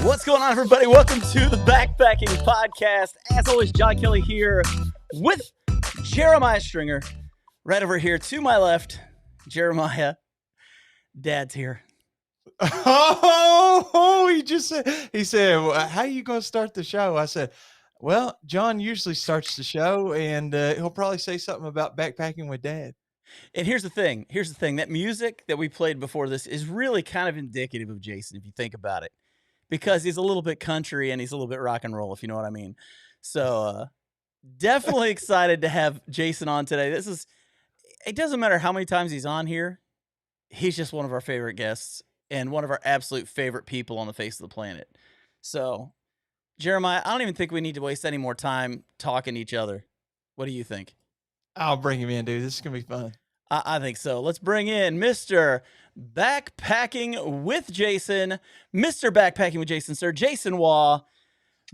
What's going on, everybody? Welcome to the Backpacking Podcast. As always, John Kelly here with Jeremiah Stringer. Right over here to my left, Jeremiah. Dad's here. He said, well, how are you going to start the show? I said, well, John usually starts the show, and he'll probably say something about backpacking with Dad. And here's the thing. That music that we played before this is really kind of indicative of Jason, if you think about it, because he's a little bit country and he's a little bit rock and roll, if you know what I mean. So definitely excited to have Jason on today. It doesn't matter how many times he's on here. He's just one of our favorite guests and one of our absolute favorite people on the face of the planet. So, Jeremiah, I don't even think we need to waste any more time talking to each other. What do you think? I'll bring him in, dude. This is going to be fun. I think so. Let's bring in Mr. Backpacking with Jason. Mr. Backpacking with Jason, sir. Jason Waugh.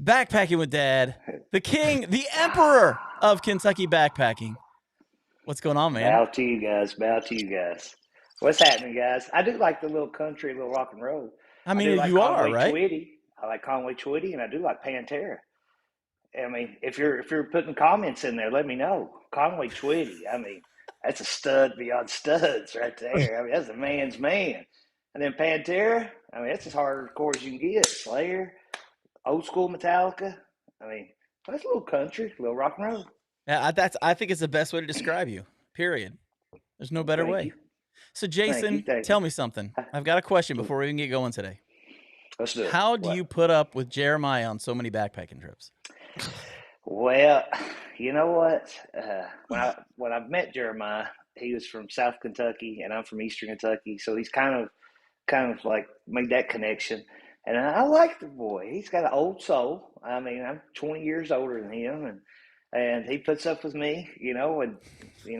Backpacking with Dad. The king, the emperor of Kentucky backpacking. What's going on, man? Bow to you guys. Bow to you guys. What's happening, guys? I do like the little country, little rock and roll. I mean, like you are, right? Twitty. I like Conway Twitty, and I do like Pantera. I mean, if you're putting comments in there, let me know. Conway Twitty. I mean, that's a stud beyond studs right there. I mean, that's a man's man. And then Pantera. I mean, that's as hardcore as you can get. Slayer, old school Metallica. I mean, that's a little country, a little rock and roll. Yeah, I think it's the best way to describe you. Period. There's no better way. So, Jason, tell me something. I've got a question before we even get going today. Let's do it. How do you put up with Jeremiah on so many backpacking trips? Well, you know what? When I met Jeremiah, he was from South Kentucky, and I'm from Eastern Kentucky, so he's kind of like made that connection. And I like the boy. He's got an old soul. I mean, I'm 20 years older than him, and he puts up with me, and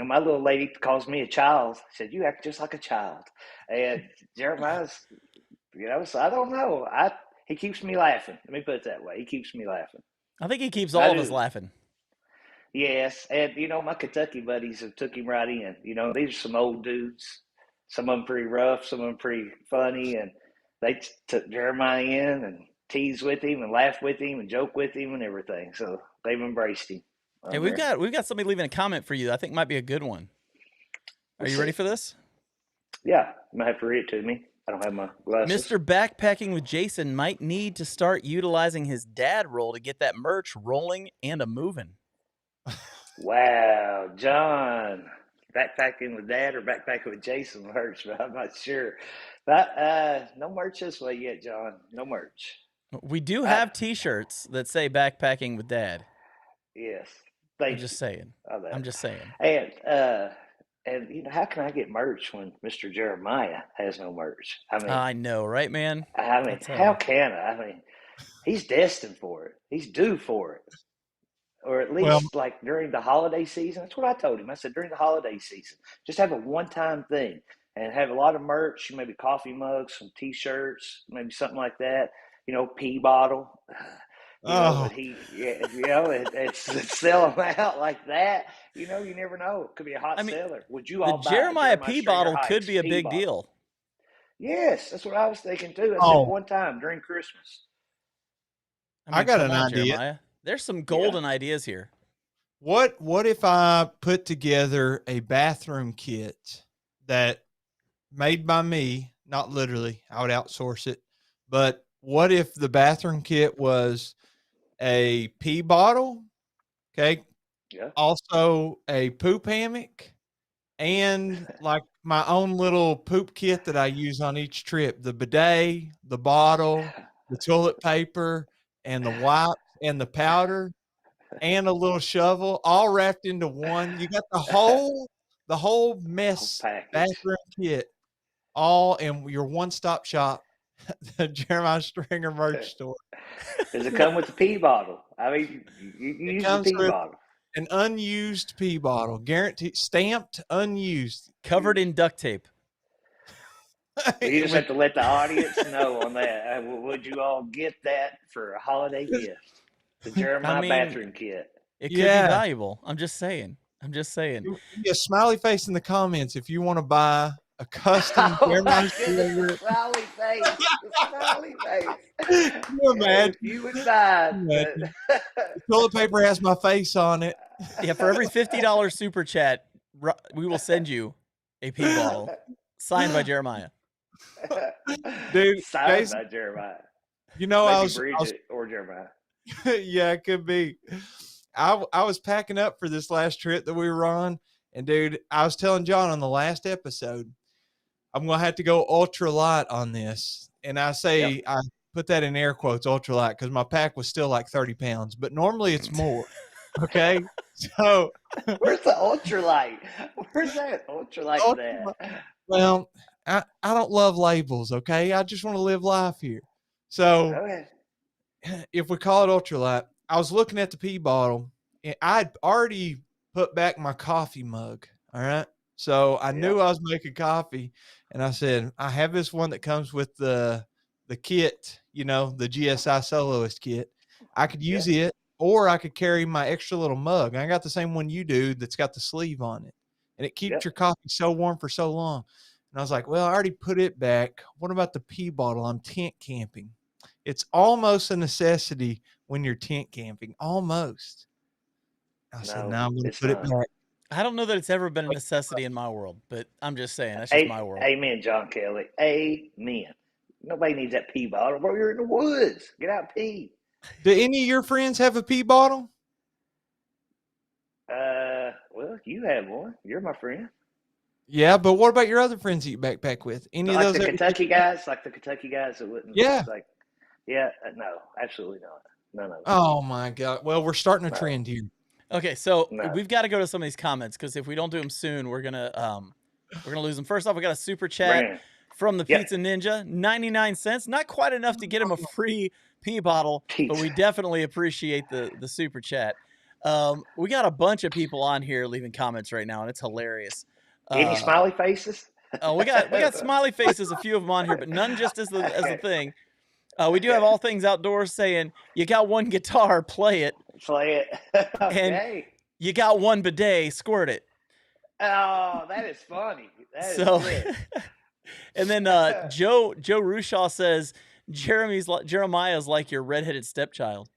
my little lady calls me a child. Said, "You act just like a child." And Jeremiah's, so I don't know. He keeps me laughing. Let me put it that way. He keeps me laughing. I think he keeps all of us laughing. Yes, and my Kentucky buddies have took him right in. These are some old dudes. Some of them pretty rough, some of them pretty funny, and they took Jeremiah in and teased with him and laughed with him and joked with him and everything. So they've embraced him. Hey, we've got somebody leaving a comment for you that I think might be a good one. Are you ready for this? Yeah, you might have to read it to me. I don't have my glasses. Mr. Backpacking with Jason might need to start utilizing his dad role to get that merch rolling and a moving. Wow, John. Backpacking with Dad or backpacking with Jason merch, but I'm not sure. But no merch this way yet, John. No merch. We do have T-shirts that say Backpacking with Dad. Yes. I'm just saying. And how can I get merch when Mr. Jeremiah has no merch? I know, right, man? I mean, how can I? I mean, he's destined for it. He's due for it. Or at least like during the holiday season. That's what I told him. I said, during the holiday season, just have a one-time thing and have a lot of merch, maybe coffee mugs, some T-shirts, maybe something like that. Pee bottle. But it's sell them out like that. You never know. It could be a hot seller. Would you all buy Jeremiah pee bottle could be a big deal. Yes, that's what I was thinking too. I said one time during Christmas. I got an idea. Jeremiah. There's some golden ideas here. What if I put together a bathroom kit that made by me, not literally, I would outsource it, but what if the bathroom kit was a pee bottle, okay? Yeah. Also a poop hammock and like my own little poop kit that I use on each trip, the bidet, the bottle, the toilet paper, and the wipes and the powder and a little shovel all wrapped into one. You got the whole mess bathroom kit all in your one-stop shop, the Jeremiah Stringer merch store. Does it come with the pee bottle? I mean, you use the pee bottle. An unused pee bottle, guaranteed, stamped, unused, covered in duct tape. You just have to let the audience know on that. Would you all get that for a holiday gift? The Jeremiah bathroom kit. It could be valuable. I'm just saying. A smiley face in the comments if you want to buy a custom Jeremiah Stringer. Smiley face. Can you imagine? If you would mind. Imagine. The toilet paper has my face on it. Yeah, for every $50 super chat, we will send you a pee bottle signed by Jeremiah. Dude, Signed Jason, by Jeremiah. you know, Maybe Bridget or Jeremiah. yeah, it could be. I was packing up for this last trip that we were on, and dude, I was telling John on the last episode, I'm gonna have to go ultralight on this, and I say I put that in air quotes, ultralight, because my pack was still like 30 pounds, but normally it's more. Okay, so where's the ultralight? Where's that ultralight at? Well, I don't love labels. Okay, I just want to live life here. So Okay. if we call it ultralight, I was looking at the pee bottle, and I'd already put back my coffee mug. All right. So I knew I was making coffee, and I said, I have this one that comes with the kit, you know, the GSI Soloist kit. I could use it, or I could carry my extra little mug. I got the same one you do that's got the sleeve on it, and it keeps your coffee so warm for so long. And I was like, well, I already put it back. What about the pee bottle? I'm tent camping. It's almost a necessity when you're tent camping. Almost. I said, no, I'm going to put it back. I don't know that it's ever been a necessity in my world, but I'm just saying that's just my world. Amen, John Kelly. Amen. Nobody needs that pee bottle. Bro, you're in the woods. Get out and pee. Do any of your friends have a pee bottle? Well, you have one. You're my friend. Yeah, but what about your other friends that you backpack with? Any like of those? The Kentucky guys? Like the Kentucky guys that wouldn't. Yeah. Like, yeah, no, absolutely not. None of them. Oh, my God. Well, we're starting a trend here. Okay, so we've got to go to some of these comments because if we don't do them soon, we're gonna lose them. First off, we got a super chat from the Pizza Ninja, 99 cents. Not quite enough to get him a free pee bottle, but we definitely appreciate the super chat. We got a bunch of people on here leaving comments right now, and it's hilarious. Any smiley faces? We got smiley faces, a few of them on here, but none just as the thing. We do have All Things Outdoors saying, you got one guitar, play it. Play it. Okay. And you got one bidet, squirt it. Oh, that is funny. That is good. And then Joe Rushaw says, Jeremiah's like your redheaded stepchild.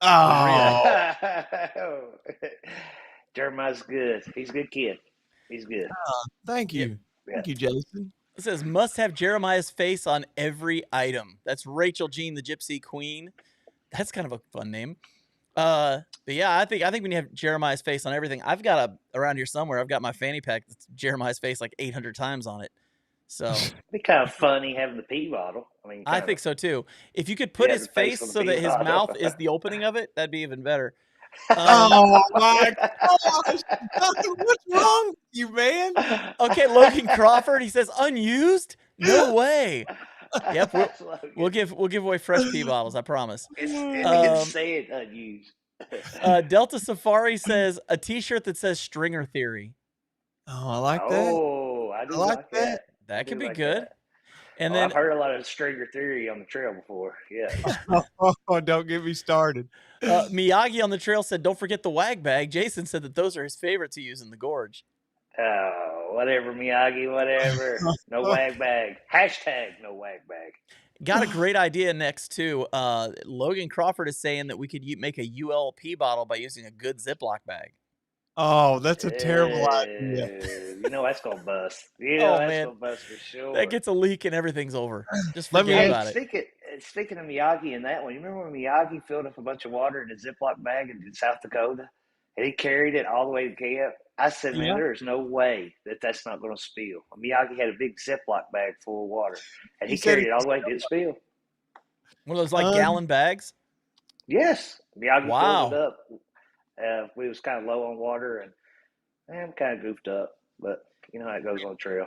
Oh. Jeremiah's good. He's a good kid. He's good. Thank you. Yeah. Thank you, Jason. It says, must have Jeremiah's face on every item. That's Rachel Jean, the Gypsy Queen. That's kind of a fun name. But yeah, I think when you have Jeremiah's face on everything, I've got around here somewhere, I've got my fanny pack that's Jeremiah's face like 800 times on it. So it'd be kind of funny having the pee bottle. I mean, I think so too. If you could put his face so that his mouth is the opening of it, that'd be even better. Oh my gosh! What's wrong with you, man? Okay, Logan Crawford. He says unused. No way. Yep, we'll give away fresh pee bottles. I promise. It's saying unused. Delta Safari says a T-shirt that says Stringer Theory. Oh, I like that. Oh, I do like that. That could be good. That. And then I've heard a lot of Stringer Theory on the trail before. Yeah. Oh, don't get me started. Miyagi on the trail said, "Don't forget the wag bag." Jason said that those are his favorite to use in the gorge. Oh, whatever, Miyagi, whatever. No wag bag. Hashtag no wag bag. Got a great idea next too. Logan Crawford is saying that we could make a ULP bottle by using a good Ziploc bag. Oh, that's a terrible idea. You know that's gonna bust. That's gonna bust for sure. That gets a leak and everything's over. Just forget about it. Speaking of Miyagi and that one, you remember when Miyagi filled up a bunch of water in a Ziploc bag in South Dakota, and he carried it all the way to camp? I said, man, there is no way that's not going to spill. Miyagi had a big Ziploc bag full of water, and he carried it all the way, didn't spill. One of those gallon bags? Yes. Miyagi filled it up. We was kind of low on water, and I'm kind of goofed up, but you know how it goes on the trail.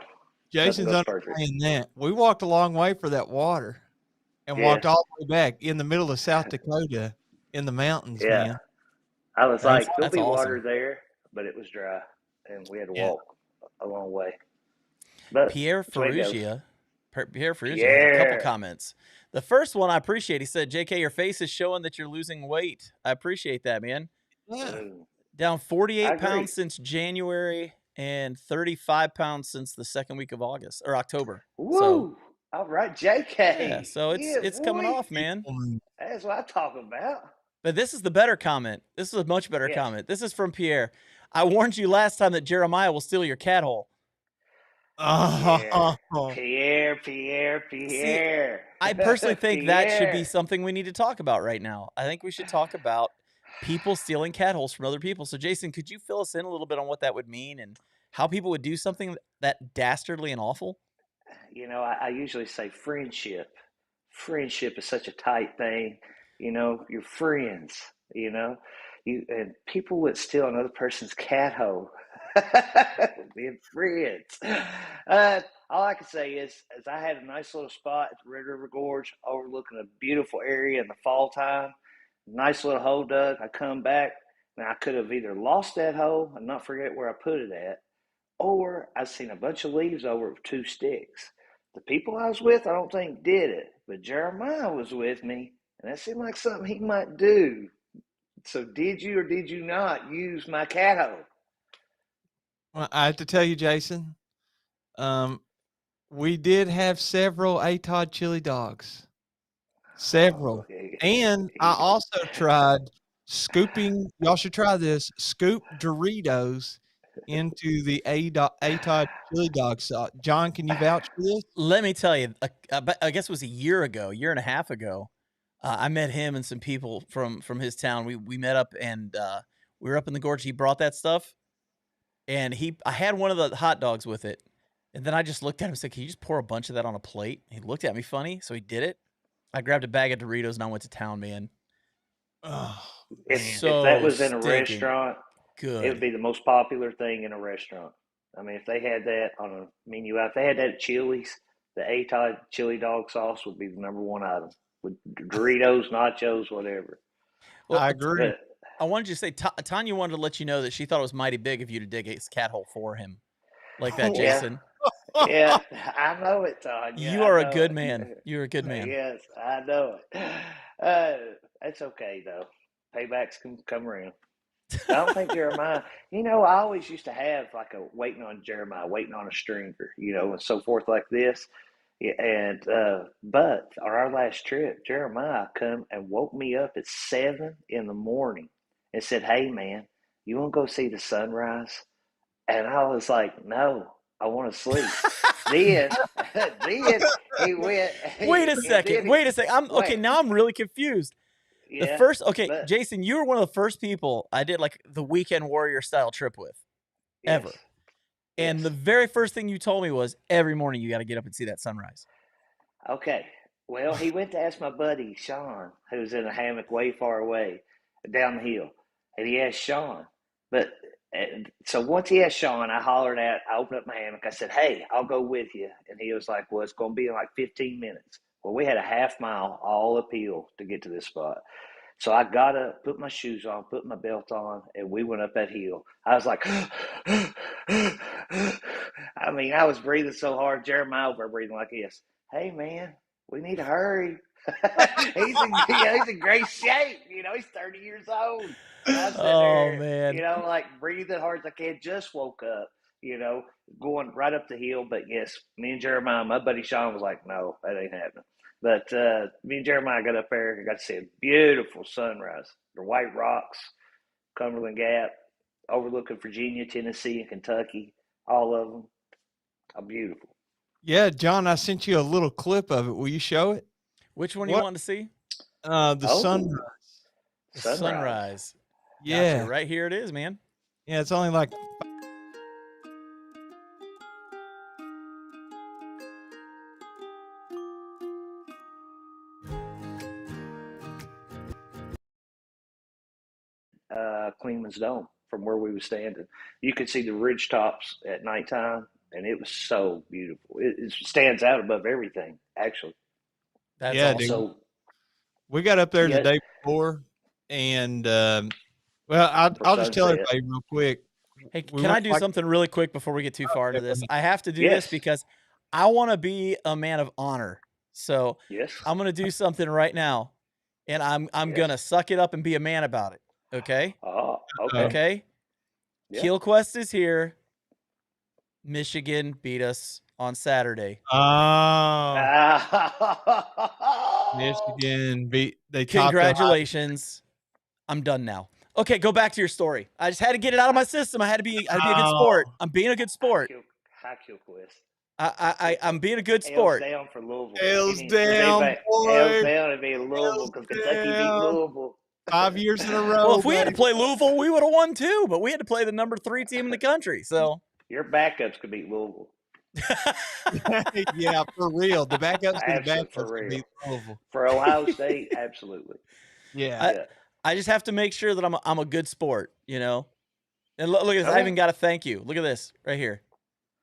Jason's understanding that. We walked a long way for that water and walked all the way back in the middle of South Dakota in the mountains, man. I was like, there'll be water there, but it was dry, and we had to walk a long way. But Pierre Ferrugia has a couple comments. The first one I appreciate. He said, JK, your face is showing that you're losing weight. I appreciate that, man. Yeah. Down 48 pounds since January and 35 pounds since the second week of August or October. Woo! So, All right, Yeah, JK. so Yeah, it's coming boy. off, man. That's what I'm talking about. But this is the better comment. This is a much better Yes. comment. This is from Pierre. I warned you last time that Jeremiah will steal your cat hole. Pierre. Oh, Pierre, Pierre, See, Pierre. I personally think that should be Pierre. something we need to talk about right now. I think we should talk about people stealing cat holes from other people. So, Jason, could you fill us in a little bit on what that would mean and how people would do something that dastardly and awful? I usually say friendship. Friendship is such a tight thing. You're friends. You know, and people would steal another person's cat hole. Being friends. All I can say is I had a nice little spot at the Red River Gorge overlooking a beautiful area in the fall time. Nice little hole dug. I come back and I could have either lost that hole and not forget where I put it at, or I seen a bunch of leaves over with two sticks. The people I was with, I don't think did it, but Jeremiah was with me, and that seemed like something he might do. So, did you or did you not use my cat hole? well, I have to tell you, Jason, um, we did have several ATOD chili dogs. Oh, Several. And I also tried scooping, y'all should try this, scoop Doritos into the ATOD chili dog sauce. John, can you vouch for this? Let me tell you, I guess it was a year ago, year and a half ago. I met him and some people from his town. We met up and we were up in the gorge. He brought that stuff, and I had one of the hot dogs with it, and then I just looked at him and said, "Can you just pour a bunch of that on a plate?" He looked at me funny, so he did it. I grabbed a bag of Doritos and I went to town, man. Oh, If man. if that So was in a stinking restaurant, it would good. be the most popular thing in a restaurant. I mean, if they had that on a menu out, if they had that at Chili's, the ATOD chili dog sauce would be the number one item with Doritos, nachos, whatever. Well, I agree. But I wanted you to say Tanya wanted to let you know that she thought it was mighty big of you to dig his cat hole for him, like that, yeah, Jason. yeah, I know it, Tanya. You I are a know good man. it. You're a good man. Yes, I know it. Uh, it's okay though. Paybacks can come around. I don't think Jeremiah. I always used to have like a waiting on Jeremiah, waiting on a stringer, and so forth like this. Yeah, and but on our last trip, Jeremiah come and woke me up at 7 in the morning and said, "Hey man, you want to go see the sunrise?" And I was like, "No, I want to sleep." Then, then he went, Wait a and second. then he Wait a second. I'm okay. wait, Now I'm really confused. The yeah, first, okay, but Jason, you were one of the first people I did like the weekend warrior style trip with yes, ever. And the yes. very first thing you told me was every morning you got to get up and see that sunrise. Okay. Well, he went to ask my buddy Sean, who's in a hammock way far away down the hill, and he asked Sean. But so once he asked Sean, I hollered out. I opened up my hammock. I said, "Hey, I'll go with you." And he was like, "Well, it's going to be in like 15 minutes." Well, we had a half mile all uphill to get to this spot. So I got up, put my shoes on, put my belt on, and we went up that hill. I was like, I mean, I was breathing so hard. Jeremiah over breathing like this. Hey, man, we need to hurry. He's in great shape. He's 30 years old. And I'm sitting Oh there, man. like breathing hard as I can. Just woke up, going right up the hill. But yes, me and Jeremiah, my buddy Sean was like, no, that ain't happening. But me and Jeremiah got up there and got to see a beautiful sunrise. The White Rocks, Cumberland Gap, overlooking Virginia, Tennessee, and Kentucky. All of them are beautiful. Yeah, John, I sent you a little clip of it. Will you show it? Which one you What? want to see? The Oh, sunrise. The sunrise. sunrise. Gotcha. Yeah. Right here it is, man. Yeah, it's only like Queenman's Dome from where we were standing. You could see the ridge tops at nighttime, and it was so beautiful. It stands out above everything, actually. That's yeah, dude. awesome. So, We got up there the yeah, day before, and well, for I'll just tell sunset. everybody real quick. Hey, We can I went do like something really quick before we get too far into this? I have to do this Yes, because I want to be a man of honor. So yes, I'm gonna do something right now, and I'm yes. gonna suck it up and be a man about it. Okay? Oh, uh, okay. Okay? Yeah. Keelquest is here. Michigan beat us. on Saturday. Oh, Michigan beat. They topped Ohio. Congratulations. I'm done now. Okay, go back to your story. I just had to get it out of my system. I had to be a good sport. I'm being a good sport. High kill quest. I'm being a good L's sport. down for Louisville. L's He down, L's boy. down and be Louisville because Kentucky beat Louisville. 5 years in a row. Well, if we had to baby. play Louisville, we would have won too. But we had to play the number 3 team in the country. So Your backups could beat Louisville. Yeah, for real. The backups to the Absolutely, backups for could real. beat Louisville. For Ohio State, absolutely. Yeah. I just have to make sure that I'm a good sport, you know. And look at this. I even got a thank you. Look at this right here.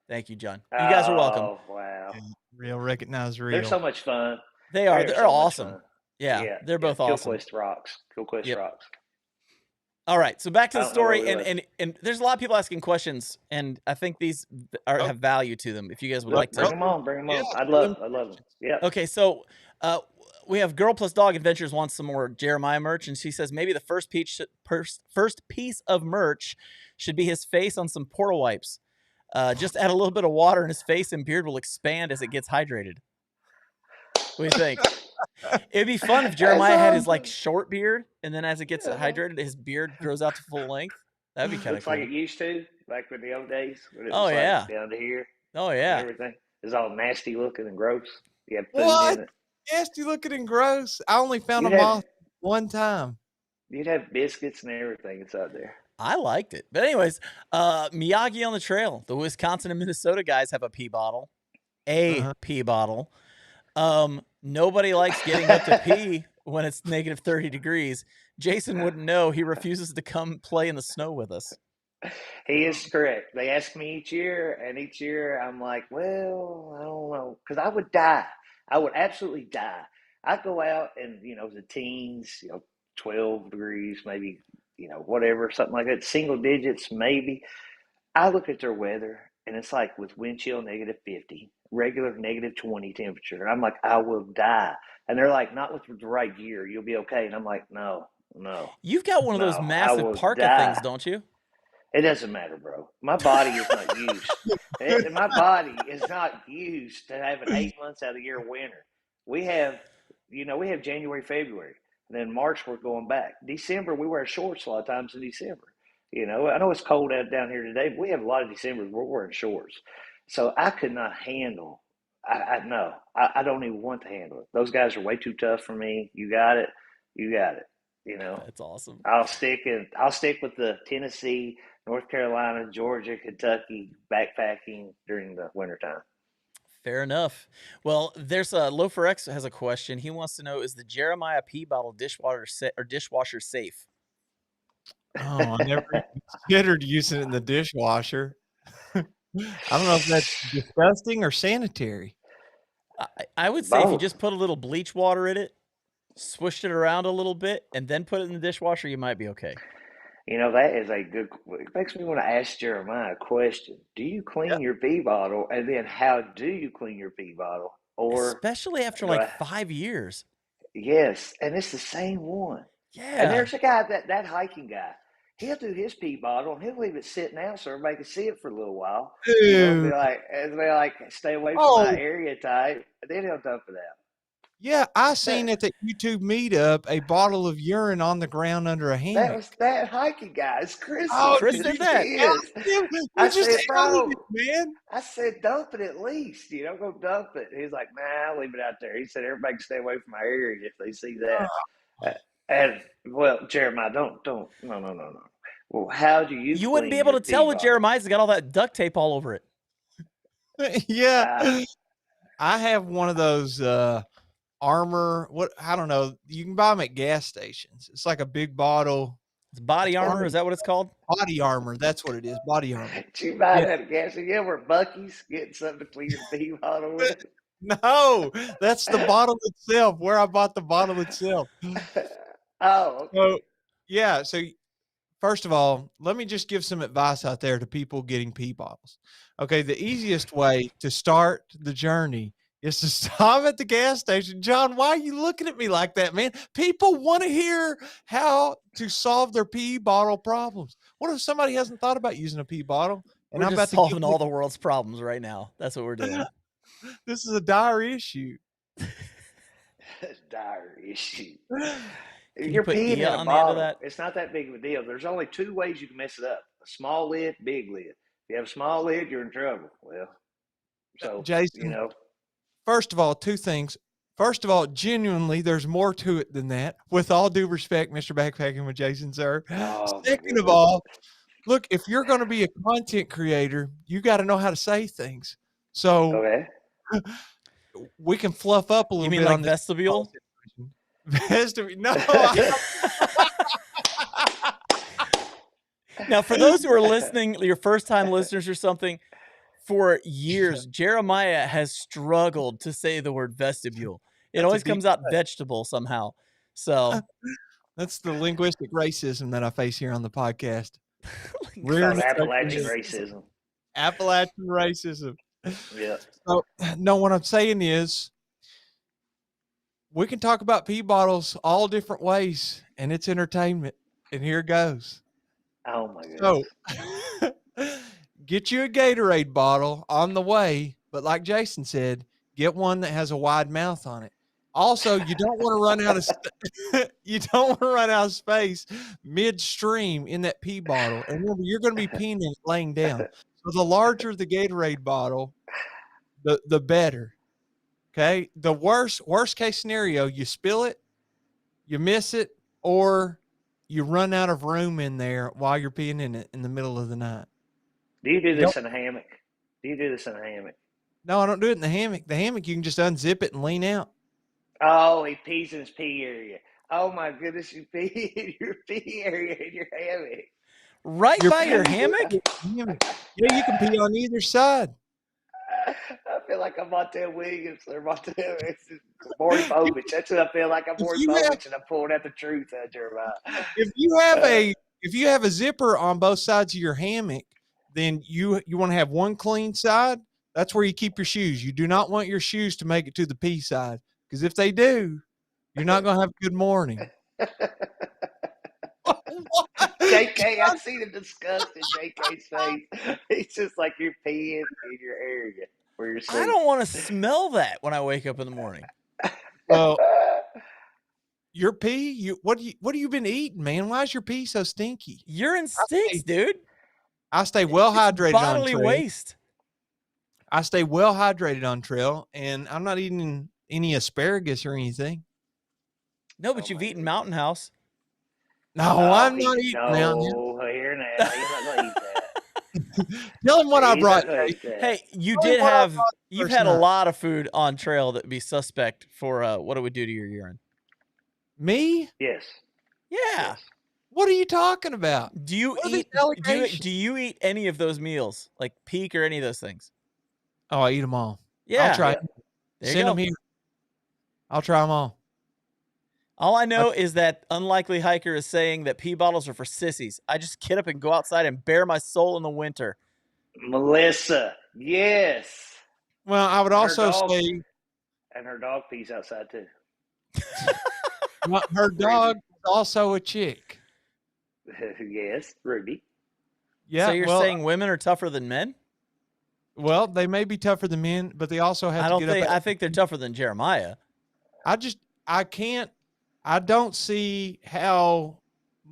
Thank you, John. You guys are welcome. Oh, wow. Real, recognize real. They're so much fun. They are. They're so awesome. Yeah, they're both awesome. Killquest rocks. Killquest rocks. All right, so back to the story, and and there's a lot of people asking questions, and I think these have value to them. If you guys would like to bring them on. Yeah, I'd love them. Yeah. Okay, so we have Girl Plus Dog Adventures wants some more Jeremiah merch, and she says maybe the first piece of merch should be his face on some Portal wipes. Just add a little bit of water, and his face and beard will expand as it gets hydrated. What do you think? It'd be fun if Jeremiah had his like short beard, and then as it gets hydrated, his beard grows out to full length. That'd be kind of cool. Like it used to, back in the old days. When it was like down to here. Oh yeah. Everything is all nasty looking and gross. You have food in it. Nasty looking and gross. I only found a moth one time. You'd have biscuits and everything inside there. I liked it. But anyways, Miyagi on the Trail. The Wisconsin and Minnesota guys have a pee bottle. Pee bottle. Nobody likes getting up to pee when it's negative 30 degrees. Jason wouldn't know. He refuses to come play in the snow with us. He is correct. They ask me each year, and each year I'm like, well, I don't know. Because I would die. I would absolutely die. I'd go out and, the teens, 12 degrees, maybe, whatever, something like that, single digits, maybe. I look at their weather, and it's like with wind chill negative 50, regular negative 20 temperature. And I'm like, I will die. And they're like, not with the right gear. You'll be okay. And I'm like, no. You've got one of those massive parka things, don't you? It doesn't matter, bro. My body is not used. My body is not used to having 8 months out of the year winter. We have January, February, and then March we're going back. December we wear shorts a lot of times in December. I know it's cold out down here today, but we have a lot of Decembers we're wearing shorts. So I could not handle. I don't even want to handle it. Those guys are way too tough for me. You got it. That's awesome. I'll stick with the Tennessee, North Carolina, Georgia, Kentucky backpacking during the wintertime. Fair enough. Well, there's Loafer X has a question. He wants to know, is the Jeremiah pee bottle dishwasher safe? Oh, I never considered using it in the dishwasher. I don't know if that's disgusting or sanitary. I would say if you just put a little bleach water in it, swished it around a little bit, and then put it in the dishwasher, you might be okay. That is a good. It makes me want to ask Jeremiah a question. Do you clean your pee bottle, and then how do you clean your pee bottle? Or especially after like 5 years. Yes, and it's the same one. Yeah. And there's a guy that hiking guy. He'll do his pee bottle and he'll leave it sitting out so everybody can see it for a little while. Be like, stay away from my area type. And then he'll dump it out. Yeah, I seen at the YouTube meetup a bottle of urine on the ground under a hammock. That was that hiking guy. It's Chris. Chris did that. I said, bro, man. I said, dump it at least. Go dump it. He's like, nah, I'll leave it out there. He said, everybody can stay away from my area if they see that. And Jeremiah, don't. No. Well, how do you? You wouldn't be able to tell with Jeremiah's got all that duct tape all over it. Yeah, I have one of those armor. I don't know. You can buy them at gas stations. It's like a big bottle. It's body armor. Is that what it's called? Body armor. That's what it is. Body armor. Did you buy that at gas station? Yeah, we're Buc-ee's getting something to clean your pee bottle with. No, that's the bottle itself. Where I bought the bottle itself. Oh, okay. So first of all, let me just give some advice out there to people getting pee bottles. Okay, the easiest way to start the journey is to stop at the gas station. John, why are you looking at me like that, man? People want to hear how to solve their pee bottle problems. What if somebody hasn't thought about using a pee bottle? And We're I'm just about to solving all the world's problems right now. That's what we're doing. This is a dire issue. Dire issue. Can you You're put peeing Dia in a on the end of bottle. that? It's not that big of a deal. There's only two ways you can mess it up: a small lid, big lid. If you have a small lid, you're in trouble. Well, so Jason, first of all, two things. First of all, genuinely, there's more to it than that. With all due respect, Mr. Backpacking with Jason, sir. Oh, Second of all, look, if you're going to be a content creator, you got to know how to say things. So okay. we can fluff up a little You mean bit like on this vestibule? vestibule. No. Now, for those who are listening, your first time listeners or something, for years, Jeremiah has struggled to say the word vestibule. It always comes out vegetable somehow. So that's the linguistic racism that I face here on the podcast. It's called Appalachian racism. Appalachian racism. Yeah. So, no, what I'm saying is we can talk about pee bottles all different ways, and it's entertainment. And here it goes. Oh, my goodness. So, get you a Gatorade bottle on the way, but like Jason said, get one that has a wide mouth on it. Also, you don't want to run out of you don't want to run out of space midstream in that pee bottle. And remember, you're going to be peeing and laying down. So the larger the Gatorade bottle, the better. Okay. The worst case scenario, you spill it, you miss it, or you run out of room in there while you're peeing in it in the middle of the night. Do you do this in a hammock? Do you do this in a hammock? No, I don't do it in the hammock. The hammock, you can just unzip it and lean out. Oh, he pees in his pee area. Oh, my goodness, you pee in your pee area in your hammock. Right by your hammock? Yeah, you can pee on either side. I feel like I'm Montel Williams or Maury Povich. That's what I feel like. I'm Maury Povich, and I'm pulling out the truth, Jeremiah. If you have a zipper on both sides of your hammock, then you want to have one clean side. That's where you keep your shoes. You do not want your shoes to make it to the pee side, because if they do, you're not going to have a good morning. JK, I see the disgust in JK's face. It's just like you're peeing in your area where you're sleeping. I don't want to smell that when I wake up in the morning. Well, your pee, what have you been eating, man? Why is your pee so stinky? Urine stinks, dude. I stay well hydrated bodily on trail. waste. I stay well hydrated on trail, and I'm not eating any asparagus or anything. No, but you've eaten Mountain House. No, I'm not eating Mountain House. No, here now. You're not going to eat that. Tell him what I brought. Hey, you've had a lot of food on trail that would be suspect for what it would do to your urine. Me? Yes. Yeah. Yes. What are you talking about? Do you eat any of those meals, like peak or any of those things? Oh, I eat them all. Yeah. I'll try. Yeah. Send them here. I'll try them all. All I know is that Unlikely Hiker is saying that pee bottles are for sissies. I just get up and go outside and bare my soul in the winter. Melissa, yes. Well, I would also say... And her dog pees outside, too. Well, her dog is also a chick. Yes, Ruby. Yeah. So you're saying women are tougher than men? Well, they may be tougher than men, but they also have to get up. I think they're tougher than Jeremiah. I don't see how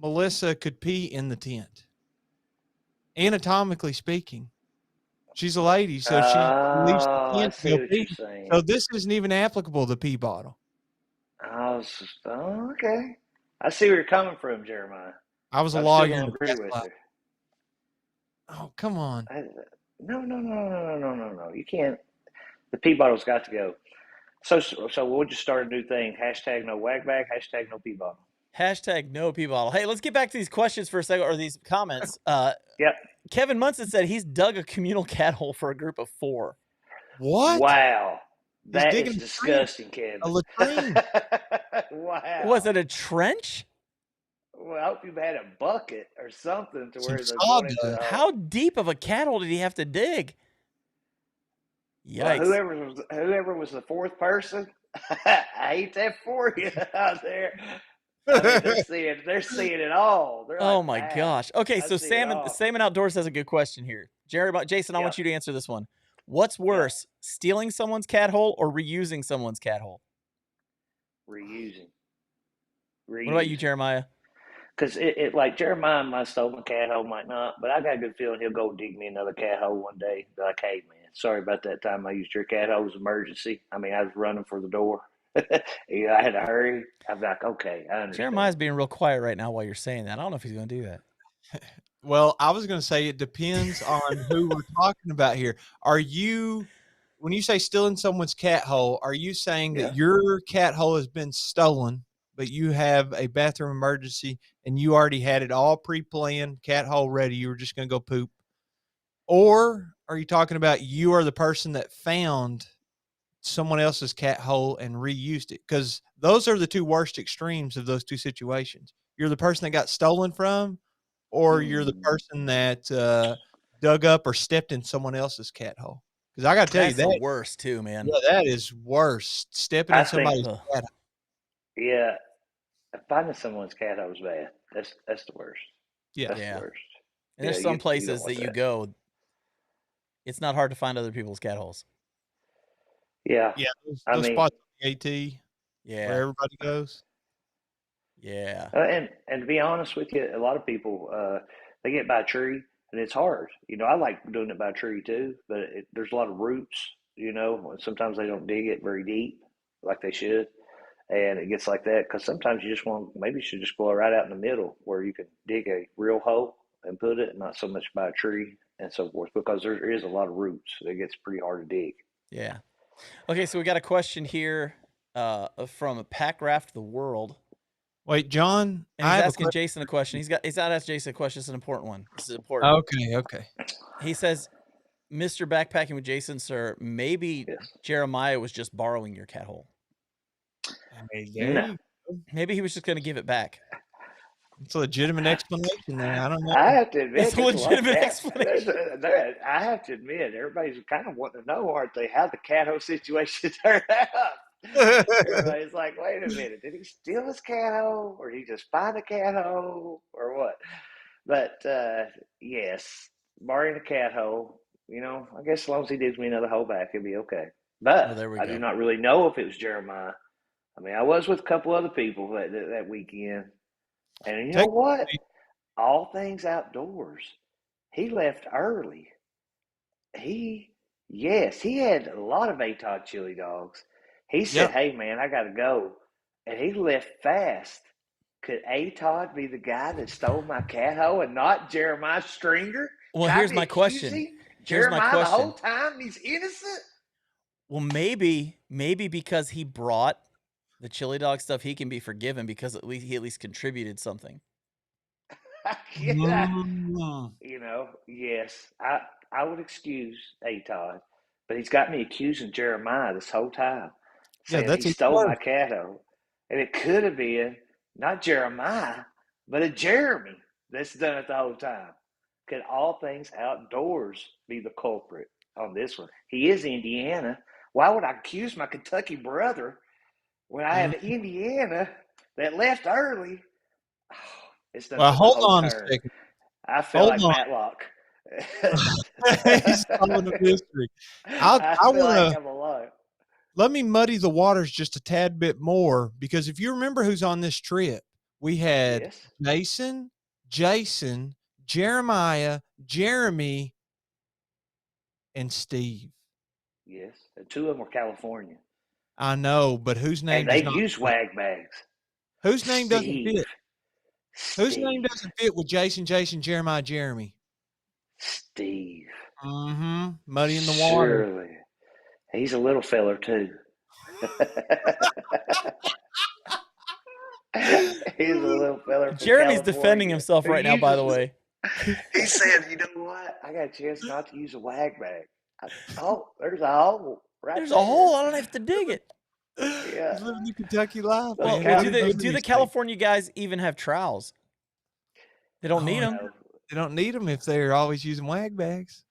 Melissa could pee in the tent. Anatomically speaking, she's a lady, so she leaves the tent to go pee. So this isn't even applicable to the pee bottle. Okay. I see where you're coming from, Jeremiah. I was a lawyer. Agree with her. Oh, come on. No. You can't. The pee bottle's got to go. So we'll just start a new thing. Hashtag no wag bag. Hashtag no pee bottle. Hashtag no pee bottle. Hey, let's get back to these questions for a second, or these comments. Yep. Kevin Munson said he's dug a communal cat hole for a group of 4. What? Wow. That is disgusting, Kevin. A latrine. Wow. Was it a trench? Well, I hope you've had a bucket or something to where the How deep of a cat hole did he have to dig? Yikes. Well, whoever was the fourth person, I hate that for you out there. I mean, they're seeing it all. They're Oh like, my wow, gosh. Okay, I so see it Salmon all. Salmon Outdoors has a good question here. Jason, I Yeah, want you to answer this one. What's yeah, worse, stealing someone's cat hole or reusing someone's cat hole? reusing, What about you, reusing. Jeremiah? Because it like Jeremiah might stole my cat hole, might not, but I got a good feeling he'll go dig me another cat hole one day. Be like, hey man, sorry about that time I used your cat hole. It was an emergency. I mean, I was running for the door. I had to hurry. I'm like, okay, I understand. Jeremiah's being real quiet right now while you're saying that. I don't know if he's going to do that. Well, I was going to say it depends on who we're talking about here. When you say stealing someone's cat hole, are you saying that Yeah. your cat hole has been stolen, but you have a bathroom emergency and you already had it all pre-planned, cat hole ready, you were just going to go poop? Or are you talking about you are the person that found someone else's cat hole and reused it? Because those are the two worst extremes of those two situations. You're the person that got stolen from, or you're the Mm. person that dug up or stepped in someone else's cat hole. Because I got to tell you That's the that, worst too, man. yeah, that is worse. Stepping I in think, somebody's Ugh. cat hole. yeah, finding someone's cat hole is bad. That's the worst. Yeah. That's the Yeah. worst. And Yeah, there's some you don't places want that you that. go, it's not hard to find other people's cat holes. Yeah, Yeah. I Those mean, spots on the AT where Yeah. everybody goes. Yeah. and to be honest with you, a lot of people they get by a tree and it's hard. I like doing it by a tree too, but there's a lot of roots. And sometimes they don't dig it very deep like they should, and it gets like that because sometimes you just want maybe you should just go right out in the middle where you can dig a real hole and put it, not so much by a tree and so forth, because there is a lot of roots. It gets pretty hard to dig. Yeah. Okay, so we got a question here from Pack Raft the World. Wait, John, And I he's have a asking question. Jason a question. He's not asked Jason a question. It's an important one. This is important. Okay. He says, Mr. Backpacking with Jason, sir, maybe Yes. Jeremiah was just borrowing your cat hole. Hey, No. Maybe he was just going to give it back. it's a legitimate explanation there. I don't know. I have to admit, It's a there's a lot of legitimate cats. explanation. I have to admit, everybody's kind of wanting to know, aren't they, how the cat hole situation turned out? Everybody's like, wait a minute, did he steal his cat hole, or did he just find a cat hole, or what? But yes, barring the cat hole, I guess as long as he digs me another hole back, it'll be okay. Well, But there we I do go. not really know if it was Jeremiah. I mean, I was with a couple other people that weekend, and you know Take what? All things outdoors. He left early. Yes, he had a lot of ATOD chili dogs. He said, Yep. hey man, I gotta go. And he left fast. Could ATOD be the guy that stole my cat hole and not Jeremiah Stringer? Well, Can I here's be my question. accusing Here's my Jeremiah the whole question. time he's innocent? Well, maybe because he brought the chili dog stuff, he can be forgiven because he at least contributed something. Yeah, Mm. yes, I would excuse ATOD, but he's got me accusing Jeremiah this whole time, Yeah, saying he that's even stole my worse. cat hole. And it could have been not Jeremiah, but a Jeremy that's done it the whole time. Could all things outdoors be the culprit on this one? He is Indiana. Why would I accuse my Kentucky brother when I Mm. have Indiana that left early? Oh, it's done Well, took a hold whole on a turn. second. I feel Hold like on. Matlock. He's solving a mystery. I I feel want like to I'm alone. let me muddy the waters just a tad bit more because if you remember who's on this trip, we had Yes, Jason, Jeremiah, Jeremy, and Steve. yes. And two of them were California, I know, but and they use wag bags. whose name doesn't Steve, fit? Whose name Steve, doesn't fit with Jason, Jeremiah, Jeremy? Steve. Mm-hmm. Muddying the water. Surely, he's a little feller too. He's a little feller from Jeremy's defending California himself who right now, by the uses. way. He said, "You know what? I got a chance not to use a wag bag. Oh, there's a hole right There's a there. hole. I don't have to dig it. Yeah, He's living the Kentucky life, those Well, man. well, What do are Cal- you the those. doing do the these days? California guys even have trowels? They don't Oh, need You them. know, they don't need them if they're always using wag bags.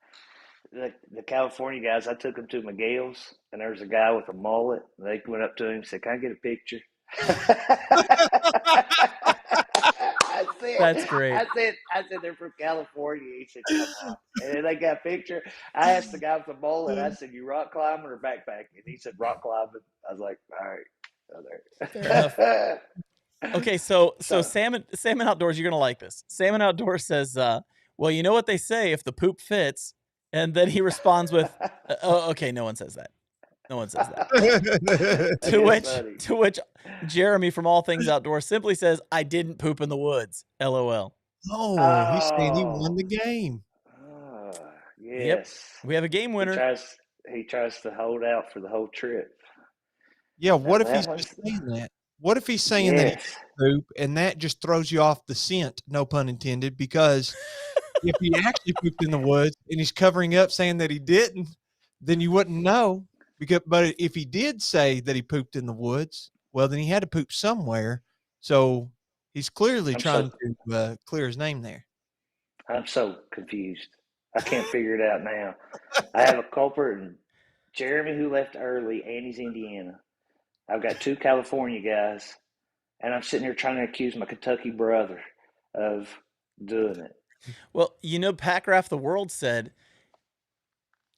the California guys. I took them to Miguel's, and there was a guy with a mullet. And they went up to him and said, "Can I get a picture?" That's great. I said they're from California. He said, come on. And then they got a picture. I asked the guy with the mullet, I said, you rock climbing or backpacking? He said, rock climbing. I was like, all right. So Fair enough. there. Okay, so Salmon Outdoors, you're gonna like this. Salmon Outdoors says, well, you know what they say, if the poop fits, and then he responds with, oh, okay, no one says that. No one says that. To which Jeremy from All Things Outdoors simply says, I didn't poop in the woods. LOL. Oh, he's saying he won the game. Yes. Yep. We have a game winner. He tries to hold out for the whole trip. Yeah, what if he's just saying that? What if he's saying that he didn't poop, and that just throws you off the scent, no pun intended, because if he actually pooped in the woods and he's covering up saying that he didn't, then you wouldn't know. But if he did say that he pooped in the woods, well, then he had to poop somewhere. So he's clearly trying to clear his name there. I'm so confused. I can't figure it out now. I have a culprit in Jeremy who left early, and he's Indiana. I've got 2 California guys, and I'm sitting here trying to accuse my Kentucky brother of doing it. Well, Packraft the World said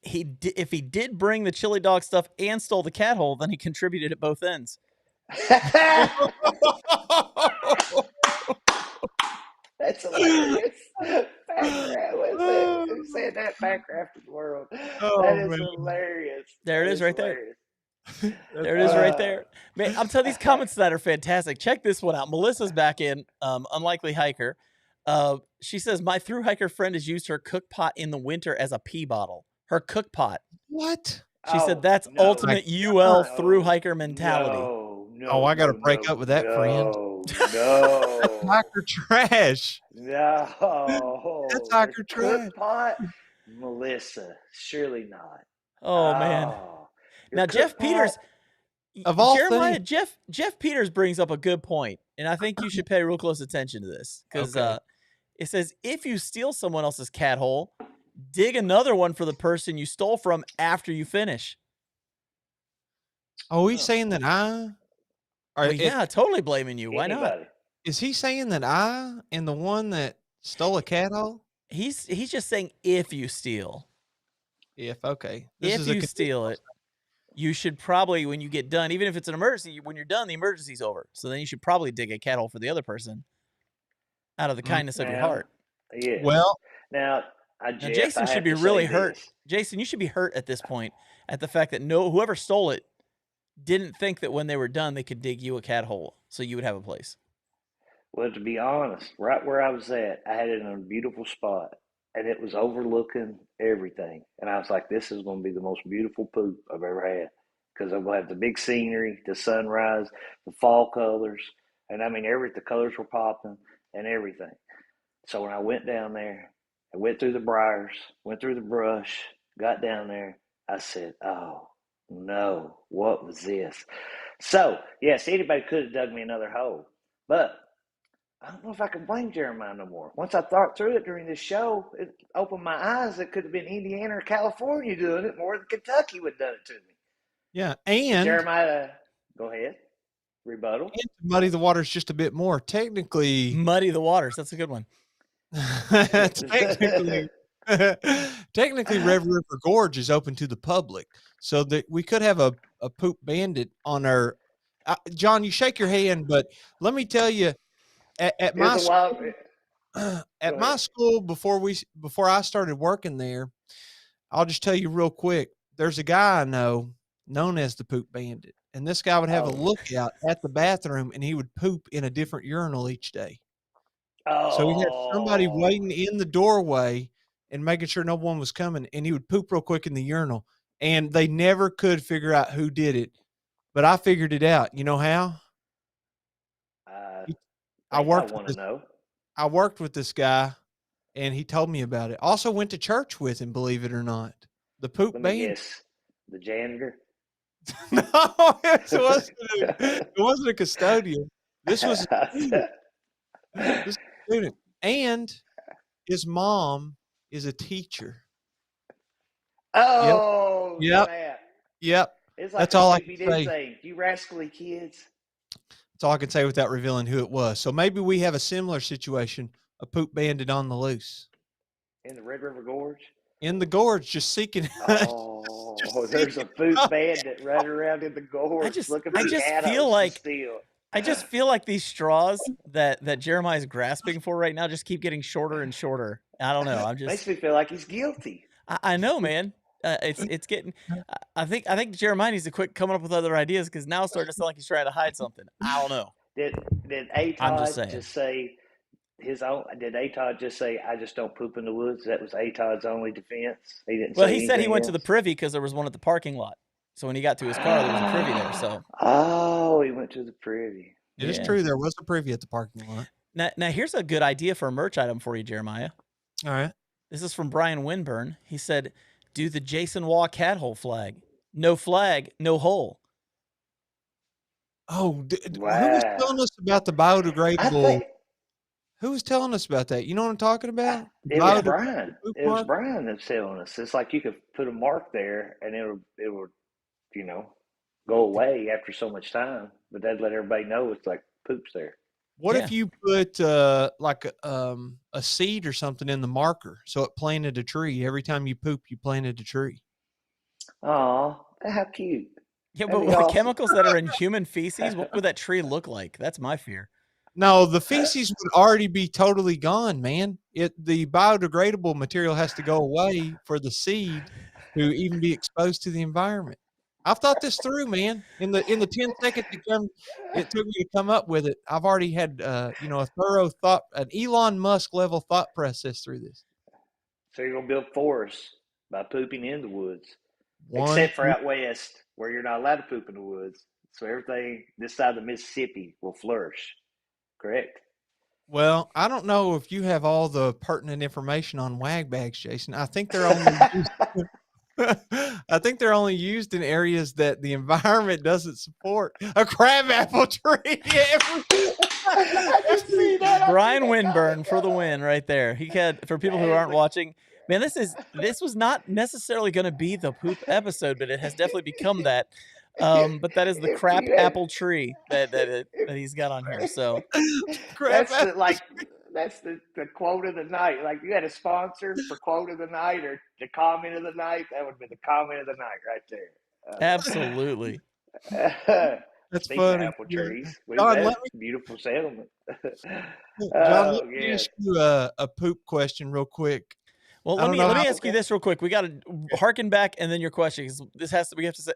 if he did bring the chili dog stuff and stole the cat hole, then he contributed at both ends. That's hilarious. Packraft, who said that? Packraft of the World. That is hilarious. There it is right there. There it is right there. Man, I'm telling you, these comments tonight are fantastic. Check this one out. Melissa's back in, Unlikely Hiker. She says, my thru hiker friend has used her cook pot in the winter as a pee bottle. Her cook pot. What? She said that's ultimate UL thru hiker mentality. No, I got to break up with that friend. No. That's hiker trash. No. That's hiker trash. Cook pot? Melissa, surely not. Oh, man. Now, Jeff Peters, of all Jeremiah, Jeff Peters brings up a good point, and I think you should pay real close attention to this, because it says, if you steal someone else's cat hole, dig another one for the person you stole from after you finish. Oh, he's saying that yeah, totally blaming you. Why not? Is he saying that I am the one that stole a cat hole? He's just saying if you steal. Okay. If you steal it, you should probably, when you get done, even if it's an emergency, when you're done, the emergency's over. So then you should probably dig a cat hole for the other person out of the kindness of your heart. Yeah. Well, now Jason should be really hurt. Jason, you should be hurt at this point at the fact that whoever stole it didn't think that when they were done, they could dig you a cat hole so you would have a place. Well, to be honest, right where I was at, I had it in a beautiful spot, and it was overlooking everything. And I was like, this is going to be the most beautiful poop I've ever had, because I'm going to have the big scenery, the sunrise, the fall colors, and I mean, the colors were popping and everything. So when I went down there, I went through the briars, went through the brush, got down there, I said, oh, no, what was this? So, yes, anybody could have dug me another hole, but I don't know if I can blame Jeremiah no more. Once I thought through it during this show, it opened my eyes. It could have been Indiana or California doing it more than Kentucky would have done it to me. Yeah, and Jeremiah, go ahead, rebuttal. And to muddy the waters just a bit more. Technically, muddy the waters. That's a good one. Technically, Red River Gorge is open to the public, so that we could have a poop bandit on our. John, you shake your hand, but let me tell you, at my school before I started working there, I'll just tell you real quick. There's a guy I know known as the Poop Bandit, and this guy would have a lookout at the bathroom, and he would poop in a different urinal each day. So he had somebody waiting in the doorway and making sure no one was coming, and he would poop real quick in the urinal, and they never could figure out who did it, but I figured it out. You know how? I worked with this guy, and he told me about it. Also went to church with him, believe it or not. The Poop Bandit. Guess, the janitor? No, it wasn't a custodian. This was a student. And his mom is a teacher. Oh, yep. It's like that's all I can say. You rascally kids. That's all I can say without revealing who it was. So maybe we have a similar situation, a poop bandit on the loose. In the Red River Gorge? In the gorge, just seeking. Oh, there's a poop bandit running around in the gorge looking I for just Catholes feel like to steal. I just feel like these straws that Jeremiah's grasping for right now just keep getting shorter and shorter. I don't know. Makes me feel like he's guilty. I know, man. It's getting. I think Jeremiah needs to quit coming up with other ideas because now it's starting to sound like he's trying to hide something. I don't know. Did I'm just Atod saying. just say his own? Did Atod just say, "I just don't poop in the woods"? That was Atod's only defense. He didn't. Well, say he said he anything went to else? the Privy because there was one at the parking lot. So when he got to his car, there was a Privy there. So Oh, he went to the Privy. It is true. There was a privy at the parking lot. now here's a good idea for a merch item for you, Jeremiah. All right. This is from Brian Winburn. He said, "Do the Jason Waugh cat hole flag. No flag, no hole." Oh, Wow. who was telling us about the biodegradable? think Who was telling us about that? You know what I'm talking about? it was Brian. It was mark? Brian that's telling us. It's like you could put a mark there, and it would, go away after so much time. But that'd let everybody know it's like poops there. What if you put like a seed or something in the marker so it planted a tree? Every time you poop, you planted a tree. Oh, how cute. Yeah, but with the chemicals that are in human feces, what would that tree look like? That's my fear. No, the feces would already be totally gone, man. The biodegradable material has to go away for the seed to even be exposed to the environment. I've thought this through, man. In the 10 seconds it took me to come up with it, I've already had a thorough thought, an Elon Musk level thought process through this. So you're gonna build forests by pooping in the woods, except for out west where you're not allowed to poop in the woods. So everything this side of the Mississippi will flourish. Correct? Well, I don't know if you have all the pertinent information on wag bags, Jason. I think they're only I think they're only used in areas that the environment doesn't support. A crabapple tree. I just see that. Brian Winburn for the win right there. He had, for people who aren't watching, man, this was not necessarily going to be the poop episode, but it has definitely become that. But that is the crap apple tree that he's got on here. So that's the quote of the night. Like you had a sponsor for quote of the night or the comment of the night. That would be the comment of the night right there. Absolutely. That's funny. Apple trees. John, Beautiful settlement. John, let me ask you a poop question real quick. Well, let me ask you this real quick. We got to harken back and then your question, because we have to say,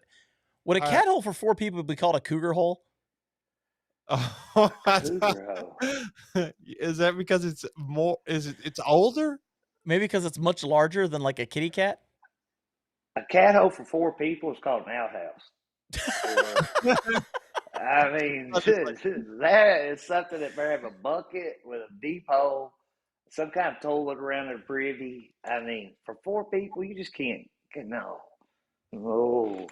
would a cat hole for 4 people be called a cougar hole? Oh, is that because it's more? It's older? Maybe because it's much larger than like a kitty cat. A cat hole for 4 people is called an outhouse. I mean, that is something that better have a bucket with a deep hole, some kind of toilet around their privy. I mean, for 4 people, you just can't. No. Oh,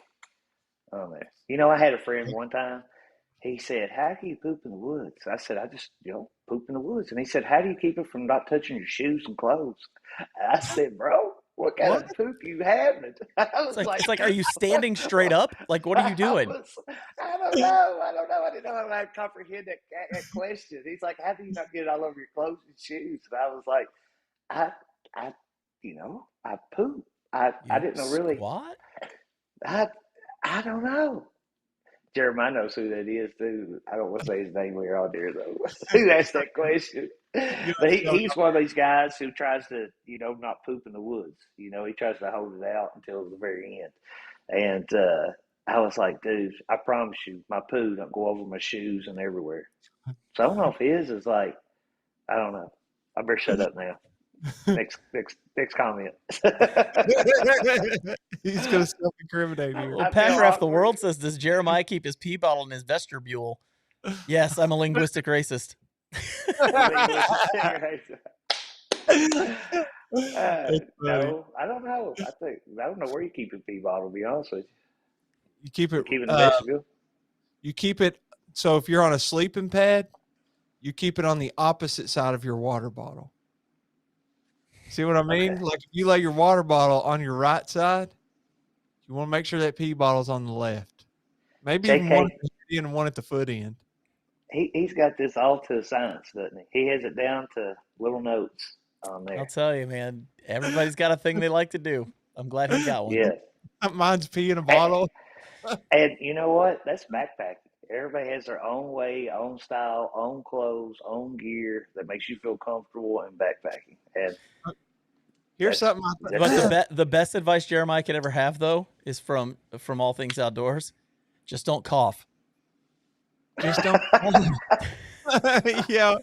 man. I had a friend one time. He said, "How can you poop in the woods?" I said, "I just, poop in the woods." And he said, "How do you keep it from not touching your shoes and clothes?" I said, "Bro, what kind of poop you having?" It's like, are you standing straight up? Like, what are you doing? I don't know. I didn't know how to comprehend that question. He's like, "How do you not get it all over your clothes and shoes?" And I was like, I poop. I didn't know really. What? I don't know. Jeremiah knows who that is too. I don't want to say his name here on there though. Who asked that question? But he's one of these guys who tries to, not poop in the woods. He tries to hold it out until the very end. And I was like, dude, I promise you, my poo don't go over my shoes and everywhere. So I don't know if his is like, I don't know. I better shut up now. Next comment. He's gonna self-incriminate here. Well, Paragraph the World says, does Jeremiah keep his pee bottle in his vestibule? Yes, I'm a linguistic racist. No, I don't know. I don't know where you keep your pee bottle, to be honest with you. You keep it in the vestibule? You keep it, so if you're on a sleeping pad, you keep it on the opposite side of your water bottle. See what I mean? Okay. Like if you lay your water bottle on your right side, you want to make sure that pee bottle's on the left. Maybe even one at the head end and one at the foot end. he's got this all to a science, doesn't he? He has it down to little notes on I'll there. tell you, man. Everybody's got a thing they like to do. I'm glad he's got one. Yeah. Mine's pee in a And, bottle. and you know what? That's backpacking. Everybody has their own way, own style, own clothes, own gear that makes you feel comfortable in backpacking. And Here's that's something. But the best advice Jeremiah could ever have, though, is from All Things Outdoors. Just don't cough. Just don't. Yeah.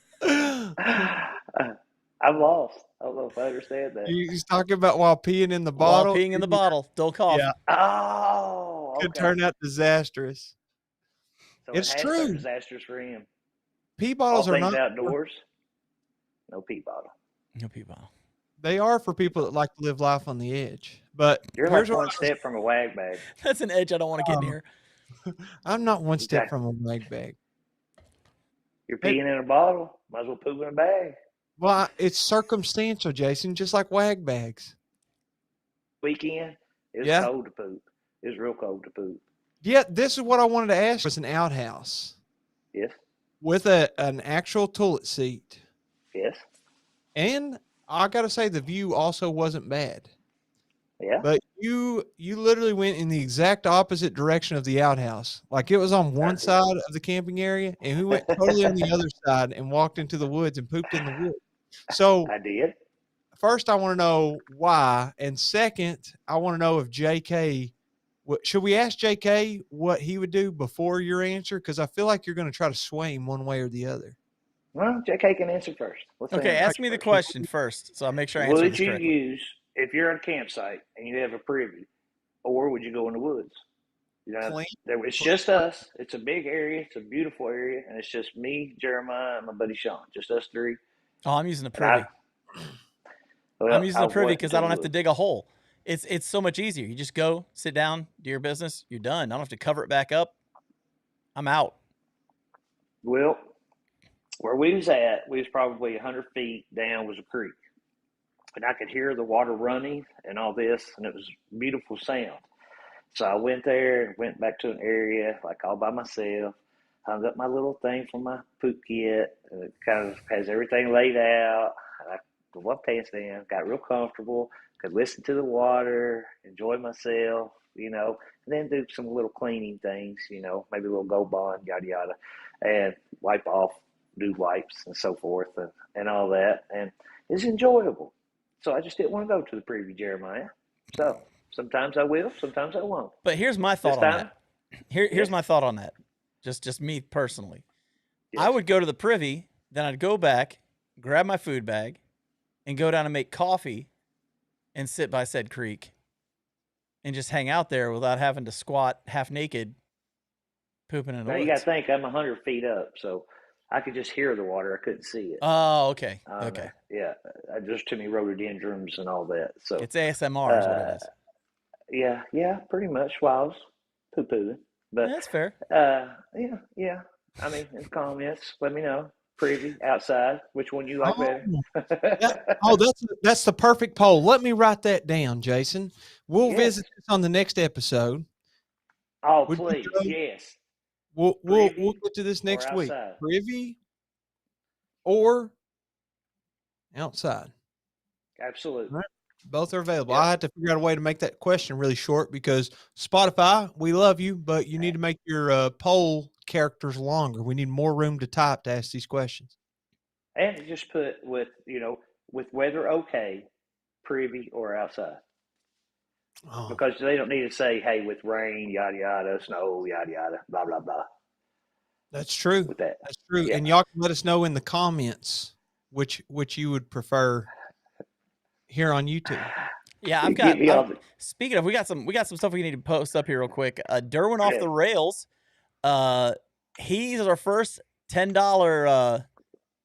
I'm lost. I don't know if I understand that. He's talking about while peeing in the While bottle. peeing in the bottle, don't cough. Yeah. Oh, Could okay. turn out disastrous. So It's it has true. turned disastrous for him. Pee All bottles are things not. outdoors, no pee bottle. No pee bottle. They are for people that like to live life on the edge. But You're here's like what one step from a wag bag. That's an edge I don't want to get near. I'm not one step Exactly. from a leg bag. You're peeing in a bottle, might as well poop in a bag. Well, it's circumstantial, Jason, just like wag bags. Weekend, it was Yeah. cold to poop. It was real cold to poop. Yeah, this is what I wanted to ask. Was an outhouse Yes, with an actual toilet seat. yes, And I got to say, the view also wasn't bad. yeah. But you literally went in the exact opposite direction of the outhouse. Like it was on one side of the camping area, and we went totally on the other side and walked into the woods and pooped in the woods. So I did. first, I want to know why, and second, I want to know if JK. Should we ask JK what he would do before your answer? Because I feel like you're going to try to sway him one way or the other. Well, JK can answer first. Let's Okay, answer ask me the first. question first, so I'll make sure I answer Would this you correctly. use, if you're at a campsite and you have a privy, or would you go in the woods? You know, Clean. it's just us. It's a big area. It's a beautiful area, and it's just me, Jeremiah, and my buddy Sean. Just us three. Oh, I'm using the And privy. well, I'm using the privy went because to I the don't have to woods. dig a hole. It's so much easier. You just go, sit down, do your business, you're done. I don't have to cover it back up. I'm out. Well, where we was at, we was probably 100 feet down was a creek. And I could hear the water running and all this, and it was beautiful sound. So I went there and went back to an area like all by myself, hung up my little thing for my poop kit, and it kind of has everything laid out. I put my pants down, got real comfortable, could listen to the water, enjoy myself, and then do some little cleaning things, maybe a little Gold Bond, yada yada, and wipe off, do wipes and so forth, and all that, and it's enjoyable. So I just didn't want to go to the preview, Jeremiah. So sometimes I will, sometimes I won't. But here's my thought This on time? that. Here's Yes. my thought on that. Just me personally. Yes. I would go to the privy, then I'd go back, grab my food bag, and go down and make coffee and sit by said creek and just hang out there without having to squat half naked pooping in the Now woods. you got to think I'm 100 feet up, so I could just hear the water. I couldn't see it. Oh, okay. Um, Okay. Yeah, there's too many rhododendrons and all that. So It's ASMR is what it is. yeah, pretty much while I was poo-pooing. But Yeah, that's fair. yeah. I mean, it's comments. Let me know. Preview, outside, which one you like better? That's the perfect poll. Let me write that down, Jason. We'll Yes. visit this on the next episode. Oh, Would you please, go- yes. We'll Privy get to this next or week. outside? Privy or outside. Absolutely. Right. Both are available. Yeah. I had to figure out a way to make that question really short because Spotify, we love you, but you need to make your poll characters longer. We need more room to type to ask these questions. And just put with weather okay, privy or outside. Oh, Because they don't need to say, hey, with rain, yada, yada, snow, yada, yada, blah, blah, blah, that's true. with that. That's true. Yeah. And y'all can let us know in the comments which you would prefer here on YouTube. Yeah, I've Get me all got. the- Speaking of, we got some stuff we need to post up here real quick. Derwin off Yeah. the rails. He's our first $10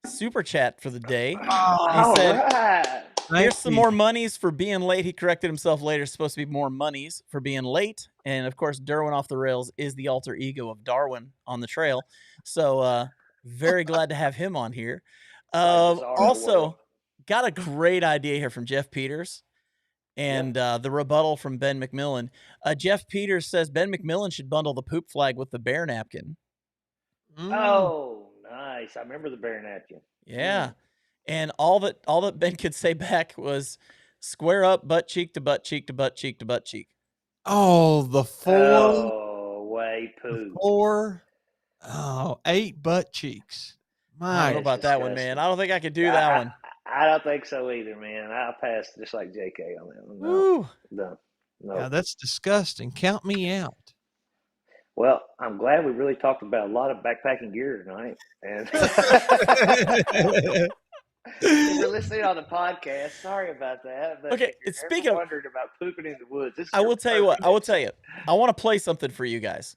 super chat for the day. All said, right. Here's some more monies for being late. He corrected himself later. It's supposed to be more monies for being late. And of course, Derwin off the rails is the alter ego of Darwin on the trail. So very glad to have him on here. bizarre Also, world. got a great idea here from Jeff Peters. And the rebuttal from Ben McMillan. Jeff Peters says Ben McMillan should bundle the poop flag with the bear napkin. Oh, nice. I remember the bear napkin. Yeah. And all that Ben could say back was square up, butt cheek to butt cheek to butt cheek to butt cheek. Oh, the Oh, way poop. 8 butt cheeks. I don't know My, about that one, man. I don't think I could do that one. I don't think so either, man. I'll pass just like JK on that one. Woo. No. yeah, that's disgusting. Count me out. Well, I'm glad we really talked about a lot of backpacking gear tonight. And if you're listening on the podcast, sorry about that. But Okay, if you're speaking ever of, wondering about pooping in the woods, this is I your will tell you what. I will perfect tell you. I want to play something for you guys,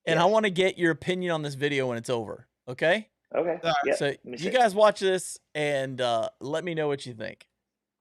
and I Yes. want to get your opinion on this video when it's over. Okay. Okay. All right. Yeah. So you guys watch this and let me know what you think.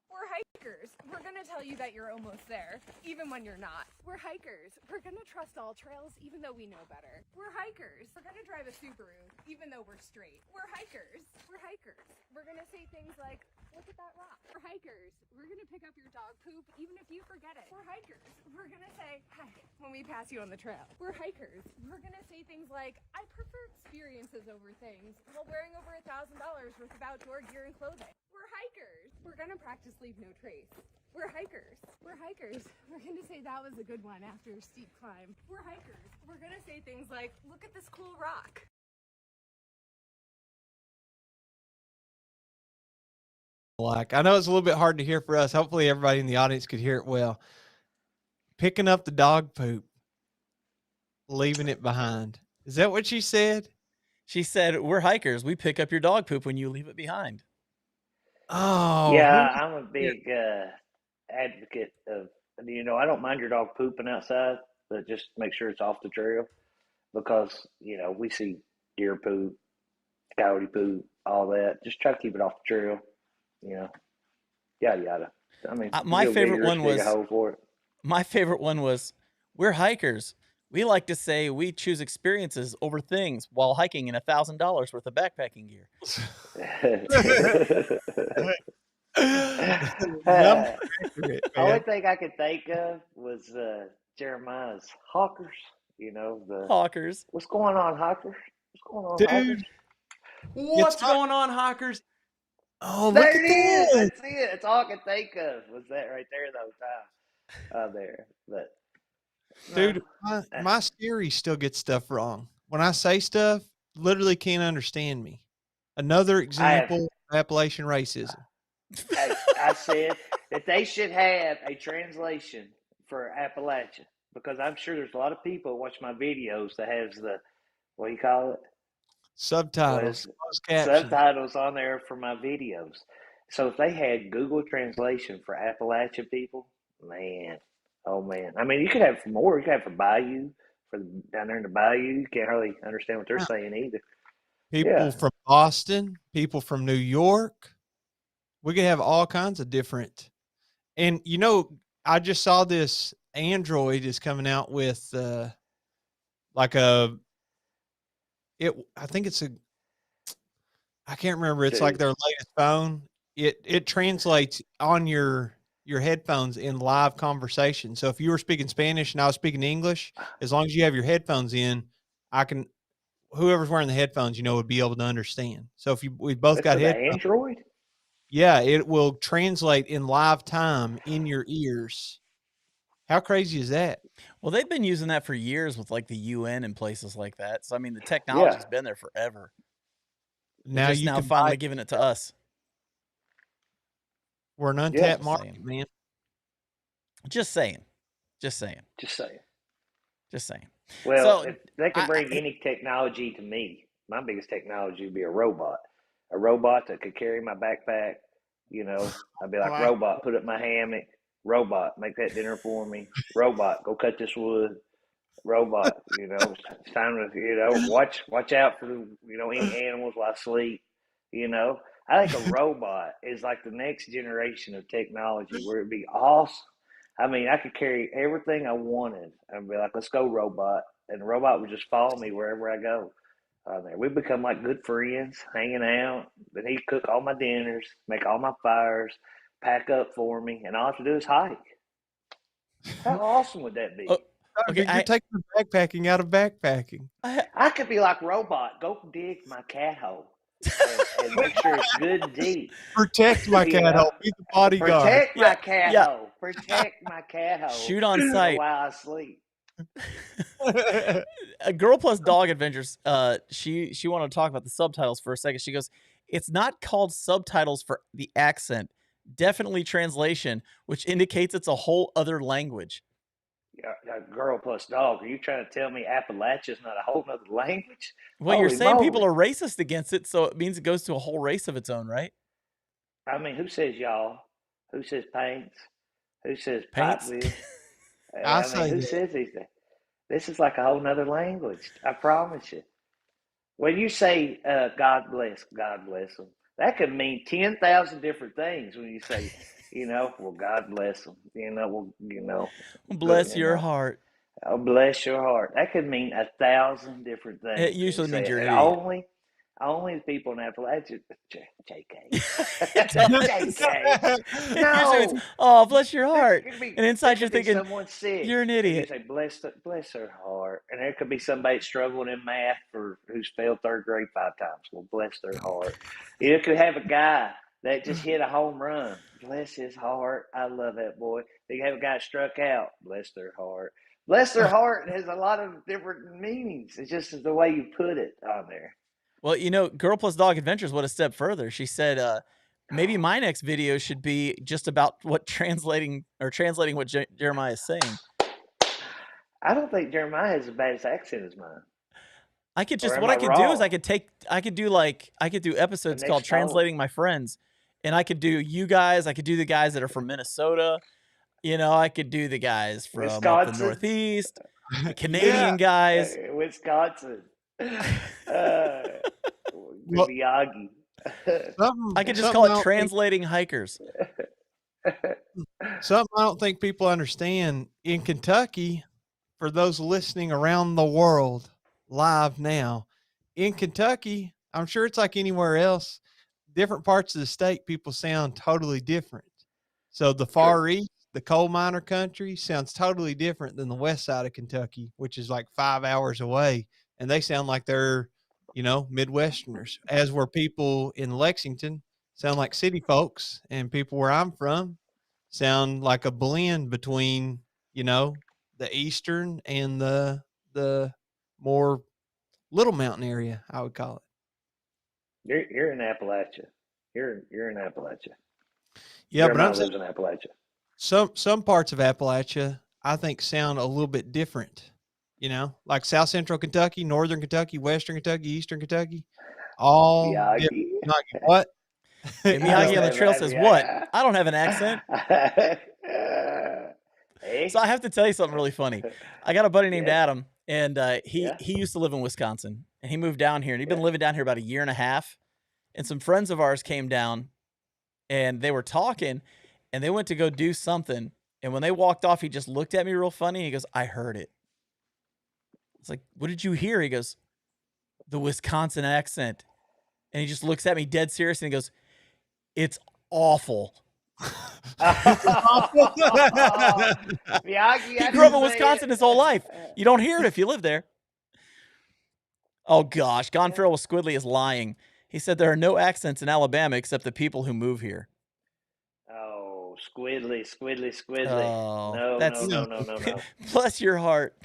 We're hikers. We're gonna tell you that you're almost there, even when you're not. We're hikers. We're gonna trust all trails, even though we know better. We're hikers. We're gonna drive a Subaru, even though we're straight. We're hikers. We're hikers. We're gonna say things like, look at that rock. We're hikers. We're gonna pick up your dog poop, even if you forget it. We're hikers. We're gonna say, hi, when we pass you on the trail. We're hikers. We're gonna say things like, I prefer experiences over things, while wearing over $1,000 worth of outdoor gear and clothing. We're hikers. We're gonna practice leave no trace. We're hikers. We're hikers. We're gonna say that was a good one after a steep climb. We're hikers. We're gonna say things like, look at this cool rock. Like, I know it's a little bit hard to hear for us. Hopefully everybody in the audience could hear it well. Picking up the dog poop, leaving it behind. Is that what she said? She said, "We're hikers. We pick up your dog poop when you leave it behind." Oh, Yeah, I'm a big advocate of, I don't mind your dog pooping outside, but just make sure it's off the trail because, we see deer poop, coyote poop, all that. Just try to keep it off the trail, yada, yada. I mean, My favorite one dig a was hole for it. my favorite one was, "We're hikers. We like to say we choose experiences over things while hiking in $1,000 worth of backpacking gear." Number accurate, Only man. thing I could think of was Jeremiah's hawkers. Hawkers. What's going on, hawkers? What's going on, Dude, hawkers? What's going on, hawkers? oh, look There at it is. that. That's it. That's all I could think of was that right there the whole time. There, but Dude, no. my Siri still gets stuff wrong. When I say stuff, literally can't understand me. Another example of Appalachian racism. I said that they should have a translation for Appalachian because I'm sure there's a lot of people who watch my videos that has the what do you call it? Subtitles, closed captions. Subtitles on there for my videos. So if they had Google Translation for Appalachian people, man, oh man. I mean, you could have for more. You could have for Bayou, for down there in the Bayou. You can't hardly understand what they're saying either. People from Boston, people from New York. We could have all kinds of different. And, I just saw this Android is coming out with like I think I can't remember. It's like their latest phone. It translates on your headphones in live conversation. So if you were speaking Spanish and I was speaking English, as long as you have your headphones in, whoever's wearing the headphones, would be able to understand. So if we both got headphones, Android, yeah, it will translate in live time in your ears. How crazy is that? Well, they've been using that for years with like the UN and places like that. So I mean, the technology's been there forever. Now They're just finally giving it to us. We're an untapped market, man. Just saying. Well, So, if they could bring any technology to me, my biggest technology would be a robot. A robot that could carry my backpack. I'd be like, Wow. robot, put up my hammock. Robot, make that dinner for me. Robot, go cut this wood. Robot, it's time to, watch out for, any animals while I sleep. I think a robot is like the next generation of technology where it'd be awesome. I mean, I could carry everything I wanted and be like, let's go, robot. And the robot would just follow me wherever I go. We become like good friends, hanging out. Then he'd cook all my dinners, make all my fires, pack up for me, and all I have to do is hike. How awesome would that be? Okay, You're taking the backpacking out of backpacking. I could be like Robot. Go dig my cat hole and make sure it's good and deep. Protect my You cat know? hole. Be the bodyguard. Protect Yeah, my cat yeah. hole. Protect my cat hole. Shoot on sight. While I sleep. A Girl Plus Dog Adventures. She wanted to talk about the subtitles for a second. She goes, "It's not called subtitles for the accent. Definitely translation, which indicates it's a whole other language." Girl plus dog. Are you trying to tell me Appalachia's not a whole nother language? Well, you're Holy saying people moly. are racist against it, so it means it goes to a whole race of its own, right? I mean, who says y'all? Who says paints? Who says Paints? pipe I I mean, say who that. says these things? This is like a whole nother language. I promise you. When you say God bless them, that could mean 10,000 different things. When you say, well, God bless them, Bless you your know, heart. oh, bless your heart. That could mean 1,000 different It things when you usually say means it. you're an And idiot. only the people in Appalachia, JK, It does. JK. It usually means, No, oh, bless your there heart. could be And there inside you're could be thinking, someone sick, you're an and you idiot. say bless their heart, and there could be somebody struggling in math or who's failed third grade 5 times. Well, bless their heart. You could have a guy that just hit a home run. Bless his heart. I love that boy. You have a guy struck out. Bless their heart. Bless their heart has a lot of different meanings. It's just the way you put it on there. Well, Girl Plus Dog Adventures went a step further. She said, maybe my next video should be just about what translating what Jeremiah is saying. I don't think Jeremiah has the baddest accent as mine. Or am What I I could do is wrong? I could do The episodes called next poll. Translating My Friends. And I could do you guys, I could do the guys that are from Minnesota. I could do the guys from up the Wisconsin. Northeast, the Yeah. Canadian guys. Wisconsin. Well, Miyagi. I could just something call I it don't think Translating Hikers. something I don't think people understand. In Kentucky, for those listening around the world live now, in Kentucky, I'm sure it's like anywhere else, different parts of the state, people sound totally different. So the far east, the coal miner country, sounds totally different than the west side of Kentucky, which is like 5 hours away. And they sound like they're, Midwesterners, as where people in Lexington sound like city folks, and people where I'm from sound like a blend between, the eastern and the more Little Mountain area, I would call it. You're in Appalachia. You're in Appalachia. Yeah, but I'm Jeremiah saying lives in Appalachia. some parts of Appalachia I think sound a little bit different. Like South Central Kentucky, Northern Kentucky, Western Kentucky, Eastern Kentucky, all different. Miyagi. What? Okay, Miyagi on the trail says, "What? I don't have an accent." Hey? So I have to tell you something really funny. I got a buddy named Yes. Adam, and he Yeah. he used to live in Wisconsin, and he moved down here, and he'd been Yeah. living down here about a year and a half. And some friends of ours came down, and they were talking, and they went to go do something. And when they walked off, he just looked at me real funny. He goes, "I heard it." It's like, "What did you hear?" He goes, "The Wisconsin accent." And he just looks at me dead serious, and he goes, "It's awful." Miyagi, He I grew up didn't in say Wisconsin it. his whole life. You don't hear it if you live there. Oh gosh, Gone Feral with Squidly is lying. He said there are no accents in Alabama except the people who move here. Oh, squiddly. Oh, No. that's bless your heart.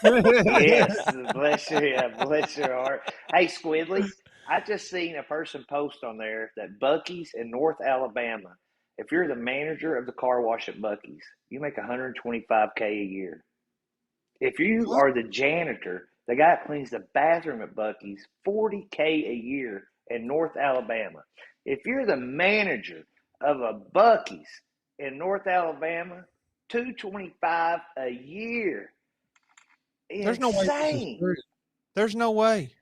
Yes, bless your heart. Hey, Squidly, I just seen a person post on there that Bucky's in North Alabama. If you're the manager of the car wash at Bucky's, you make $125K a year. If you are the janitor, the guy that cleans the bathroom at Bucky's, $40K a year in North Alabama. If you're the manager of a Bucky's in North Alabama, $225 a year. There's no way this is Insane. true. There's no way.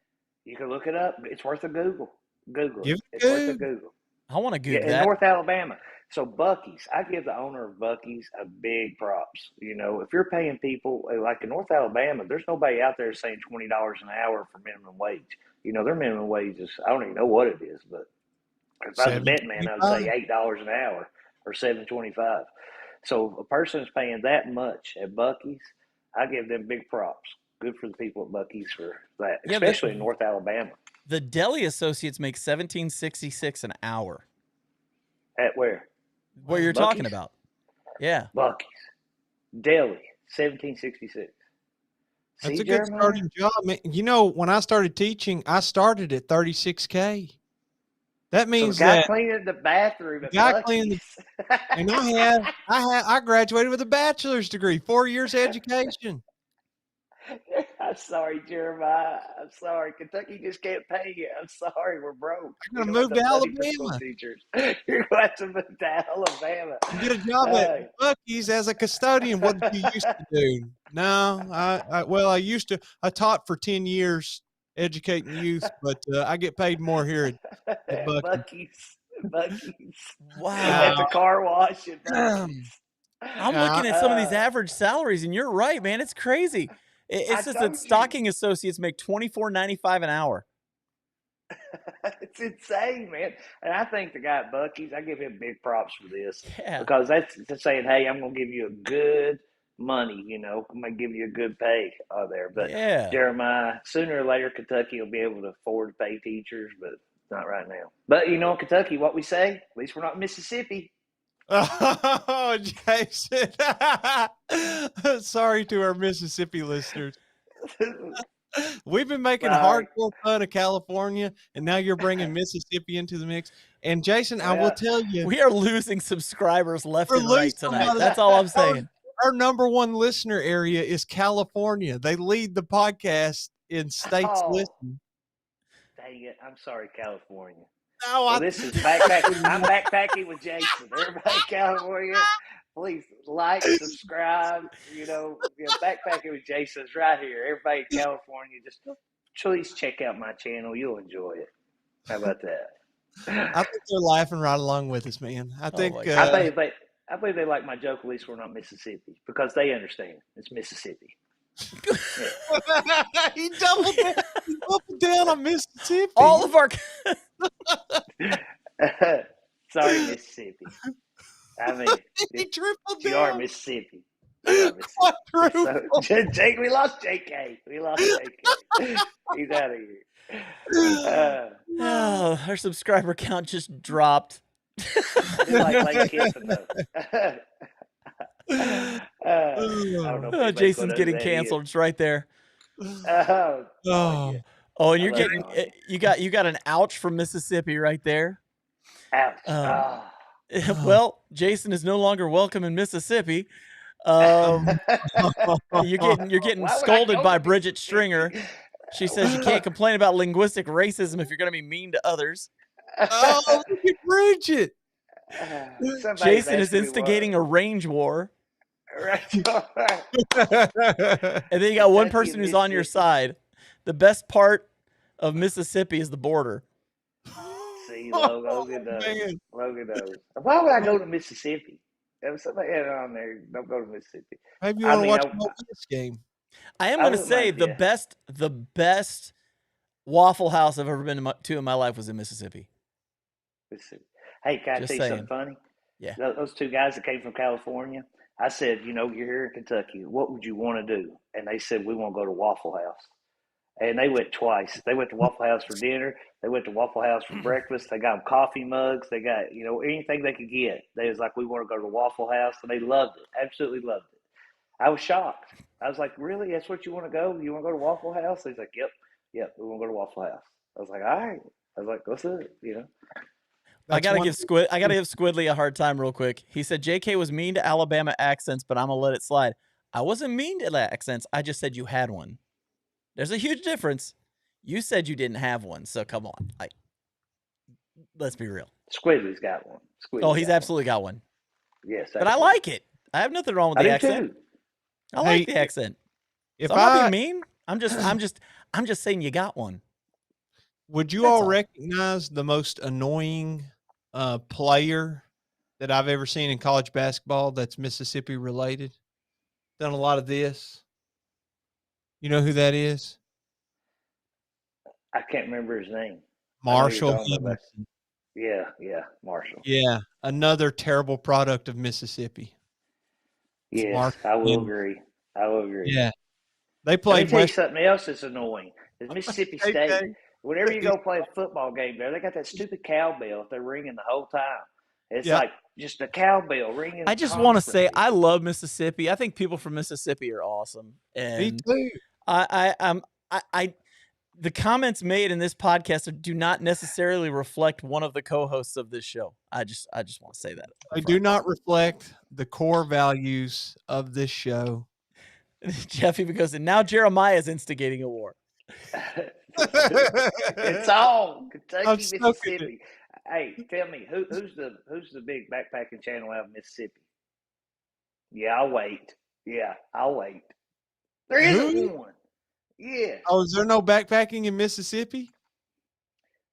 You can look it up. It's worth a Google. Google Give it. it It's worth a Google. Google. I want to Yeah, Google in that. North Alabama. So Bucky's, I give the owner of Bucky's a big props. If you're paying people like in North Alabama, there's nobody out there saying $20 an hour for minimum wage. Their minimum wage is, I don't even know what it is, but if I was a bet man, I would say $8 an hour or $7.25. So a person is paying that much at Bucky's, I give them big props. Good for the people at Bucky's for that, Yeah, especially in North Alabama. the deli associates make $17.66 an hour. At where? What you're Buc-ee's? talking about? Yeah. Bucky's. Deli, 1766. That's See, a good Jeremiah? starting job, man. You know, when I started teaching, I started at $36K. That So means the guy that cleaning the bathroom at guy cleaning Bucky's. and I graduated with a bachelor's degree, 4 years education. I'm sorry, Jeremiah. I'm sorry. Kentucky just can't pay you. I'm sorry. We're broke. I'm We gonna don't move have to enough money for school Alabama. teachers. You're going to have to move to Alabama. And get a job Hey. at Bucky's as a custodian. What did you used to do? No, I taught for 10 years educating youth, but I get paid more here at Bucky's. Bucky's. Wow. At the car wash at Bucky's. I'm looking at some of these average salaries, and you're right, man. It's crazy. It says that stocking associates make $24.95 an hour. It's insane, man. And I think the guy at Bucky's, I give him big props for this. Yeah. Because that's saying, hey, I'm going to give you a good money, I'm going to give you a good pay there. But Yeah. Jeremiah, sooner or later, Kentucky will be able to afford to pay teachers, but not right now. But, in Kentucky, what we say, at least we're not in Mississippi. Oh, Jason. Sorry to our Mississippi listeners. We've been making hardcore fun of California, and now you're bringing Mississippi into the mix. And Jason, I will tell you, we are losing subscribers left and right tonight. That's all I'm saying. Our number one listener area is California. They lead the podcast in states listening. Dang it. I'm sorry, California. No, well, this is backpacking. I'm backpacking with Jason. Everybody in California, please like, subscribe. Backpacking with Jason's right here. Everybody in California, just please check out my channel. You'll enjoy it. How about that? I think they're laughing right along with us, man. I think. I believe they like my joke. At least we're not Mississippi because they understand it's Mississippi. He doubled down on Mississippi. All of our sorry, Mississippi. I mean, he tripled you down. are Mississippi. Jake, we lost JK. We lost JK. He's out of here. Our subscriber count just dropped. Like kissing though. Jason's getting canceled. It's right there. Oh, and you're getting you got an ouch from Mississippi right there. Ouch. Well, Jason is no longer welcome in Mississippi. You're getting scolded by Bridget Stringer. She says you can't complain about linguistic racism if you're going to be mean to others. Oh, look at Bridget. Jason is instigating a range war. Right. And then you got one person who's on your side. The best part of Mississippi is the border. See, Logan knows. Logan knows. Why would I go to Mississippi? If somebody had it on there, don't go to Mississippi. Maybe you want to watch this game. I am going to say the best Waffle House I've ever been to in my life was in Mississippi. Hey, can I tell you something funny? Yeah. Those two guys that came from California, I said, you're here in Kentucky. What would you want to do? And they said, we want to go to Waffle House. And they went twice. They went to Waffle House for dinner. They went to Waffle House for breakfast. They got them coffee mugs. They got, anything they could get. They was like, we want to go to Waffle House. And they loved it. Absolutely loved it. I was shocked. I was like, really? That's what you want to go? You want to go to Waffle House? He's like, yep, we want to go to Waffle House. I was like, all right. I was like, let's do it, I gotta give Squidly a hard time real quick. He said JK was mean to Alabama accents, but I'm gonna let it slide. I wasn't mean to accents. I just said you had one. There's a huge difference. You said you didn't have one, so come on. Let's be real. Squidly's got one. He's absolutely got one. Yes, but I like it. I have nothing wrong with the accent. Too. I like the accent. If I'm not being mean, I'm just saying you got one. Would you all recognize the most annoying player that I've ever seen in college basketball that's Mississippi related? Done a lot of this. You know who that is? I can't remember his name. Marshall Henderson. Yeah, Marshall. Yeah, another terrible product of Mississippi. Yes, Mark. I will And agree. I will agree. yeah, they Let me played tell you West. something else that's annoying. Is Mississippi State. KK. Whenever you go play a football game there, they got that stupid cowbell they're ringing the whole time. It's Yep. like just a cowbell ringing I just want to say constantly. I love Mississippi. I think people from Mississippi are awesome, Me and too. I the comments made in this podcast do not necessarily reflect one of the co-hosts of this show. I just want to say that They up do front. not reflect the core values of this show. Jeff even goes, and now Jeremiah's instigating a war. It's all I'm Kentucky, soaking it. Mississippi. Hey, tell me who's the big backpacking channel out of Mississippi? Yeah, I'll wait. Yeah, I'll wait. There isn't Who? one. Yes. Oh, is there no backpacking in Mississippi?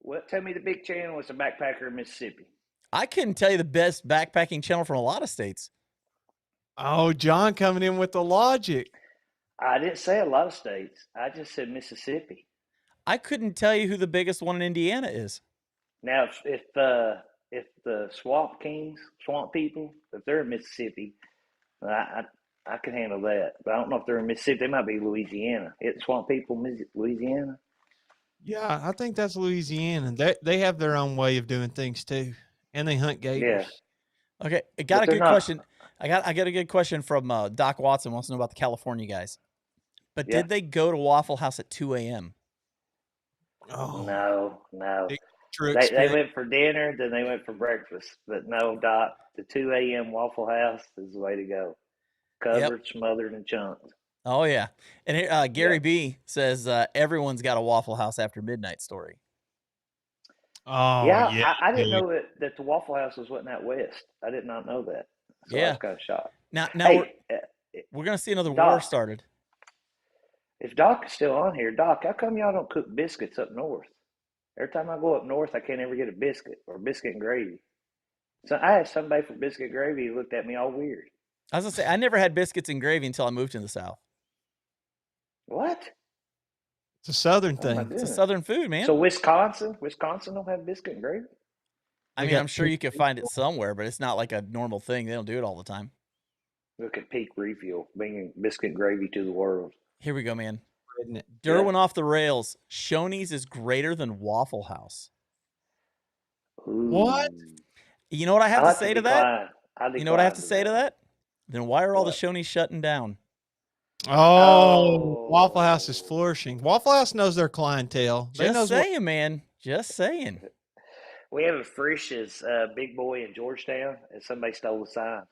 Well, tell me the big channel is a backpacker in Mississippi. I couldn't tell you the best backpacking channel from a lot of states. Oh, John coming in with the logic. I didn't say a lot of states. I just said Mississippi. I couldn't tell you who the biggest one in Indiana is. Now, if the Swamp Kings, Swamp People, if they're in Mississippi, I can handle that. But I don't know if they're in Mississippi. They might be Louisiana. It's Swamp People, Louisiana. Yeah, I think that's Louisiana. They have their own way of doing things too, and they hunt gators. Yeah. Okay, I got But a they're good not. question. I got a good question from Doc Watson. Wants to know about the California guys. But Yeah. did they go to Waffle House at 2 a.m.? Oh, No. big true They experience. went for dinner, then they went for breakfast. But no, Doc, the 2 a.m. Waffle House is the way to go. Covered, smothered, and chunked. Oh yeah. And here, Gary Yeah. B says everyone's got a Waffle House after midnight story. Oh Yeah, yeah, I didn't dude. know that the Waffle House wasn't out west. I did not know that. So I Yeah. was kind of shocked. Now Hey, we're gonna see another war Doc, started. if Doc is still on here, Doc, how come y'all don't cook biscuits up north? Every time I go up north, I can't ever get a biscuit or biscuit and gravy. So I asked somebody for biscuit gravy. He looked at me all weird. I was gonna say I never had biscuits and gravy until I moved to the South. What? It's a Southern Oh my thing. It's a goodness. Southern food, man. So Wisconsin don't have biscuit and gravy? I They mean, got I'm sure you could find it somewhere, but it's not like a normal thing. They don't do it all the time. Look at Peak Refuel, bringing biscuit and gravy to the world. Here we go, man. isn't it? Derwin off the rails. Shoney's is greater than Waffle House. Ooh. What? You know what I have I'll to say to that? decline. You know what I have to say to that? that? Then why are all the What? Shoney's shutting down? Oh, Waffle House is flourishing. Waffle House knows their clientele. They Just knows what. saying, man. Just saying. We have a Frisch's Big Boy in Georgetown, and somebody stole the sign.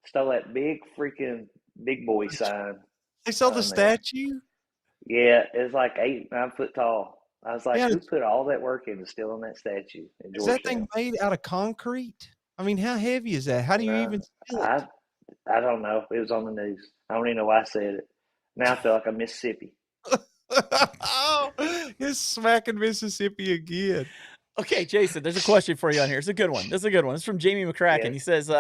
Stole that big freaking Big Boy sign. They sell the on there. statue. Yeah, it's like 9 foot tall. I was like, Yeah, who put all that work into stealing that statue in is that Georgetown? thing made out of concrete? I mean, how heavy is that? How do you No, even steal it? I don't know. It was on the news. I don't even know why I said it. Now I feel like I'm Mississippi. Oh, it's smacking Mississippi again. Okay, Jason, there's a question for you on here. It's a good one. This is a good one. It's from Jamie McCracken. Yeah. He says,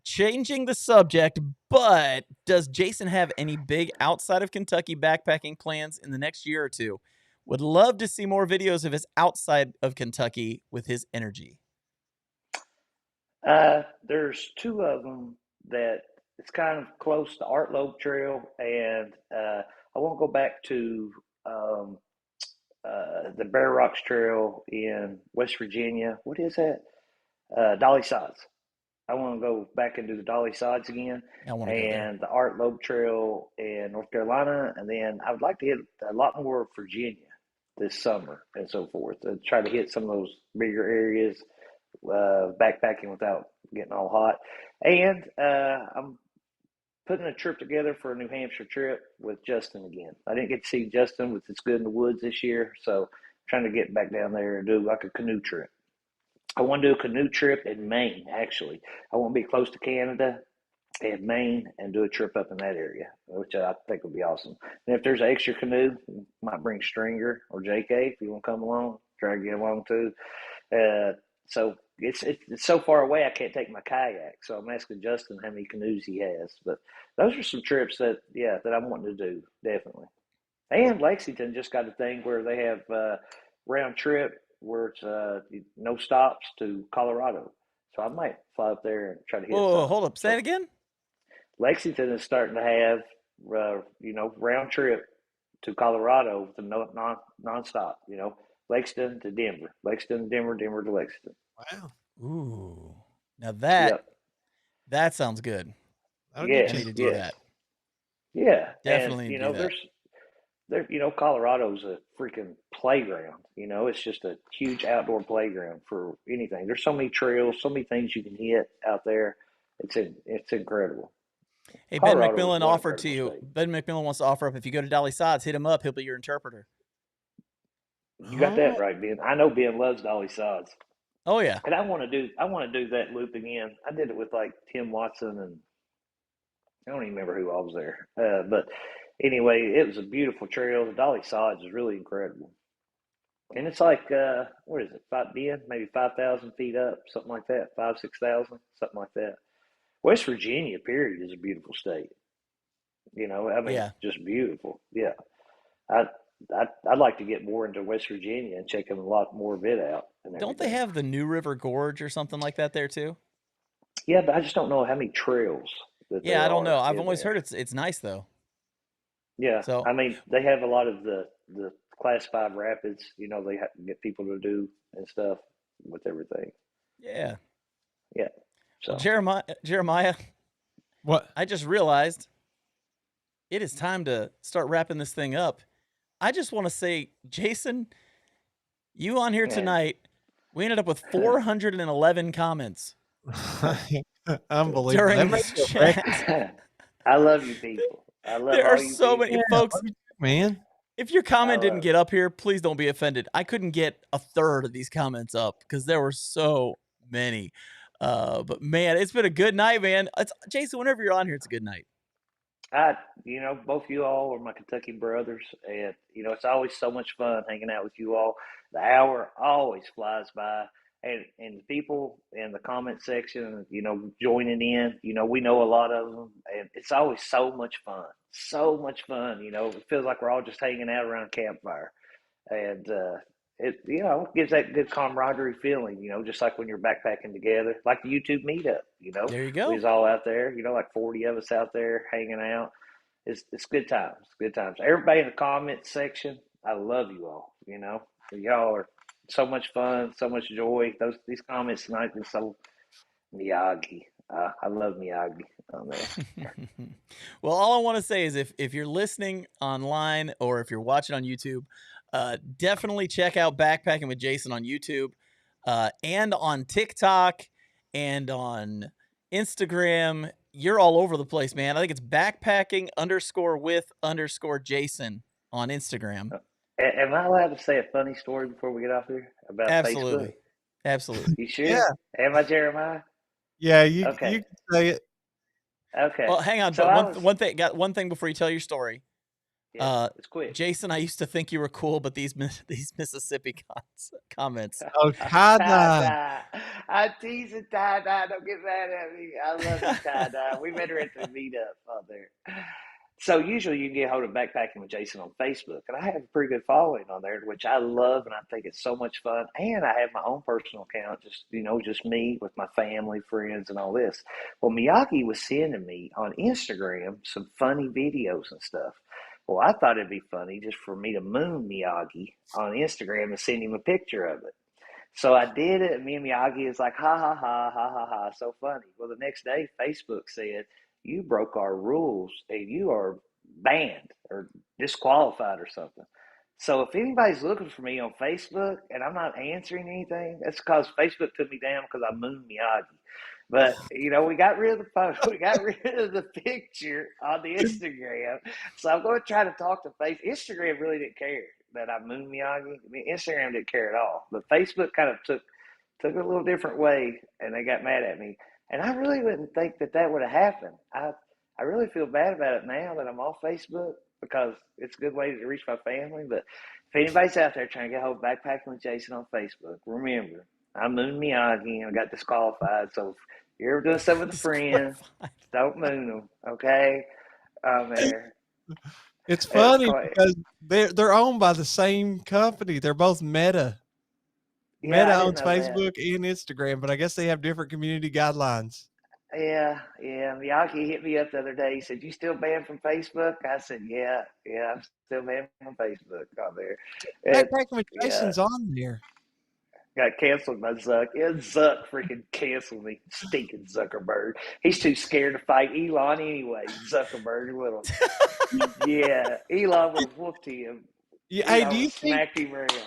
changing the subject, but does Jason have any big outside of Kentucky backpacking plans in the next year or two? Would love to see more videos of his outside of Kentucky with his energy. There's two of them that it's kind of close to Art Loeb Trail, and I won't go back to the Bear Rocks Trail in West Virginia. What is that? Dolly Sods. I want to go back and do the Dolly Sods again, I want to go there. and the Art Loeb Trail in North Carolina, and then I would like to hit a lot more of Virginia this summer and so forth. To try to hit some of those bigger areas, backpacking without getting all hot. And I'm putting a trip together for a New Hampshire trip with Justin again. I didn't get to see Justin with It's Good in the Woods this year, so I'm trying to get back down there and do like a canoe trip. I want to do a canoe trip in Maine, actually. I want to be close to Canada and Maine and do a trip up in that area, which I think would be awesome. And if there's an extra canoe, might bring Stringer or JK if you want to come along. Try to get along too. So it's so far away I can't take my kayak. So I'm asking Justin how many canoes he has. But those are some trips that I'm wanting to do, definitely. And Lexington just got a thing where they have round trip where it's no stops to Colorado. So I might fly up there and try to hit Whoa, some. hold up. Say it again. Lexington is starting to have, round trip to Colorado with a nonstop. Lexington to Denver, Lexington to Denver, Denver to Lexington. Wow. Ooh. Now Yep. that sounds good. That'll get Yes. I you. need to do Yes. that. Yeah. And Definitely need to do that. Colorado's a freaking playground. It's just a huge outdoor playground for anything. There's so many trails, so many things you can hit out there. It's incredible. Hey, Ben Colorado is McMillan one offered to incredible you. state. Ben McMillan wants to offer up if you go to Dolly Sods, hit him up. He'll be your interpreter. You got that Oh, right, Ben. I know Ben loves Dolly Sods. Oh yeah. And I want to do that loop again. I did it with like Tim Watson and I don't even remember who all was there. But anyway, it was a beautiful trail. The Dolly Sods is really incredible. And it's like what is it? Maybe 5,000 feet up, something like that. 6,000, something like that. West Virginia, period, is a beautiful state. Yeah. Just beautiful. Yeah. I I'd like to get more into West Virginia and check a lot more of it out and Don't they everything. have the New River Gorge or something like that there too? Yeah, but I just don't know how many trails that Yeah, there I don't know. are I've in always heard there. it's nice though. Yeah, So they have a lot of the Class 5 rapids. They have to get people to do and stuff with everything. yeah. Yeah. Well, So Jeremiah, what? I just realized it is time to start wrapping this thing up. I just want to say, Jason, you on here man, tonight, we ended up with 411 comments Unbelievable. during That this makes it a record. chat. I love you people. I love There are all you so many Yeah, people. folks. love you too, man. If your I comment didn't love get up here, please don't be offended. I couldn't get a third of these comments up because there were so many. But man, it's been a good night, man. Jason, whenever you're on here, it's a good night. Both you all are my Kentucky brothers, and it's always so much fun hanging out with you all. The hour always flies by, and the people in the comment section, joining in. We know a lot of them, and it's always so much fun. So much fun. It feels like we're all just hanging out around a campfire, and it gives that good camaraderie feeling. Just like when you're backpacking together, like the YouTube meetup. There you We go. was all out there. Like 40 of us out there hanging out. It's good times. Good times. Everybody in the comment section, I love you all. Y'all are so much fun, so much joy. These comments tonight are so Miyagi. I love Miyagi on there. Well, all I want to say is if you're listening online or if you're watching on YouTube, definitely check out Backpacking with Jason on YouTube and on TikTok and on Instagram. You're all over the place, man. I think it's backpacking_with_Jason on Instagram. Am I allowed to say a funny story before we get off here about Facebook? Absolutely. Absolutely. You sure? Yeah. Am I, Jeremiah? Yeah, you Okay. can say it. Okay. Well, hang on. So But one thing before you tell your story. Yeah, it's quick. Jason, I used to think you were cool, but these Mississippi comments. Oh, tie-dye. I'm teasing tie-dye. Don't get mad at me. I love you, tie-dye. We met her at the meetup out there. So usually you can get hold of Backpacking with Jason on Facebook, and I have a pretty good following on there, which I love, and I think it's so much fun. And I have my own personal account, just me with my family, friends, and all this. Well, Miyagi was sending me on Instagram some funny videos and stuff. Well, I thought it'd be funny just for me to moon Miyagi on Instagram and send him a picture of it. So I did it, and me and Miyagi is like, ha ha ha, ha ha ha, so funny. Well, the next day, Facebook said, you broke our rules and you are banned or disqualified or something. So if anybody's looking for me on Facebook and I'm not answering anything, that's because Facebook took me down because I mooned Miyagi. But we got rid of the photo, we got rid of the picture on the Instagram. So I'm going to try to talk to Instagram really didn't care that I mooned Miyagi. I mean, Instagram didn't care at all, but Facebook kind of took it a little different way, and they got mad at me. And I really wouldn't think that would have happened. I really feel bad about it now that I'm off Facebook because it's a good way to reach my family. But if anybody's out there trying to get hold of Backpacking with Jason on Facebook, remember, I mooned Miyagi and I got disqualified. So if you're ever doing something with a friend, don't moon them, okay? There. It's funny because they're owned by the same company. They're both Meta. Yeah, Meta I didn't owns know that. Facebook and Instagram, but I guess they have different community guidelines. Yeah, yeah. Miyagi hit me up the other day. He said, "You still banned from Facebook?" I said, "Yeah, yeah. I'm still banned from Facebook on there." And Backpacking with yeah, Jason's on there. got canceled by Zuck. Yeah, Zuck freaking canceled me. Stinking Zuckerberg. He's too scared to fight Elon anyway. Zuckerberg would have. Yeah, Elon would have whooped him. Yeah, hey, Elon would have smacked him around.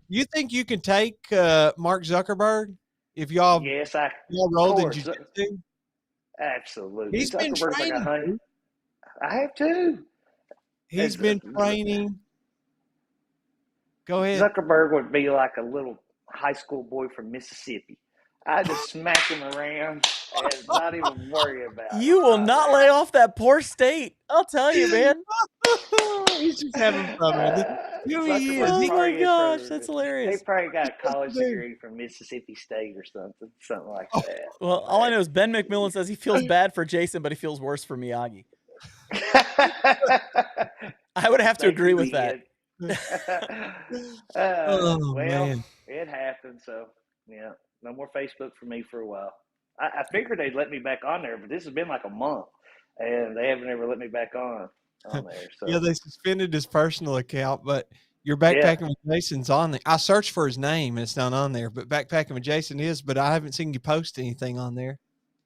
you think you can take Mark Zuckerberg if Yes, of y'all rolled in course, jiu-jitsu? absolutely. He's been Zuckerberg's like a training, hundred. dude. I have too. He's been training. Go ahead. Zuckerberg would be like a little high school boy from Mississippi. I just smack him around and not even worry about it. You will not lay off that poor state. I'll tell you, man. He's just having fun with it. Zuckerberg Oh my probably is gosh, from- that's He hilarious. probably got a college degree from Mississippi State or something like that. Well, all I know is Ben McMillan says he feels bad for Jason, but he feels worse for Miyagi. I would have to Thank agree you, with that. Oh, well, man. it happened. So yeah, no more Facebook for me for a while. I figured they'd let me back on there, but this has been like a month, and they haven't ever let me back on there. So Yeah, they suspended his personal account, but your Yeah. Backpacking with Jason's on there. I searched for his name and it's not on there, but Backpacking with Jason is, but I haven't seen you post anything on there.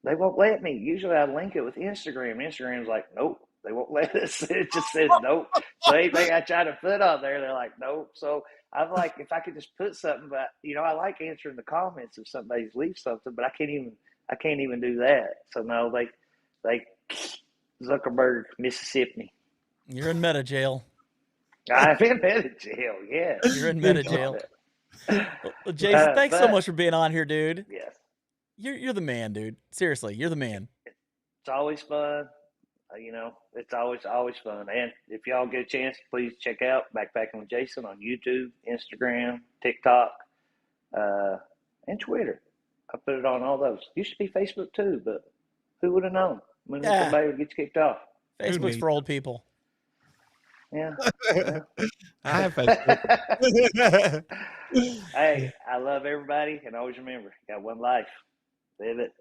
they won't let me. Usually I link it with Instagram. Instagram's like, nope, they won't let us. It just says nope. So anything I try to put on there, they're like, nope. So I'm like, if I could just put something, but I like answering the comments if somebody's leaves something, but I can't even do that. So no, they Zuckerberg, Mississippi. You're in meta jail. I've been in jail, yeah. You're in meta jail. Well, Jason, thanks so much for being on here, dude. Yes. You're the man, dude. Seriously, you're the man. It's always fun. It's always fun. And if y'all get a chance, please check out Backpacking with Jason on YouTube, Instagram, TikTok, and Twitter. I put it on all those. Used to be Facebook too, but who would have known when somebody would get kicked off? Facebook's for old people. Yeah. I have Facebook. Hey, I love everybody, and always remember, you got one life. Live it.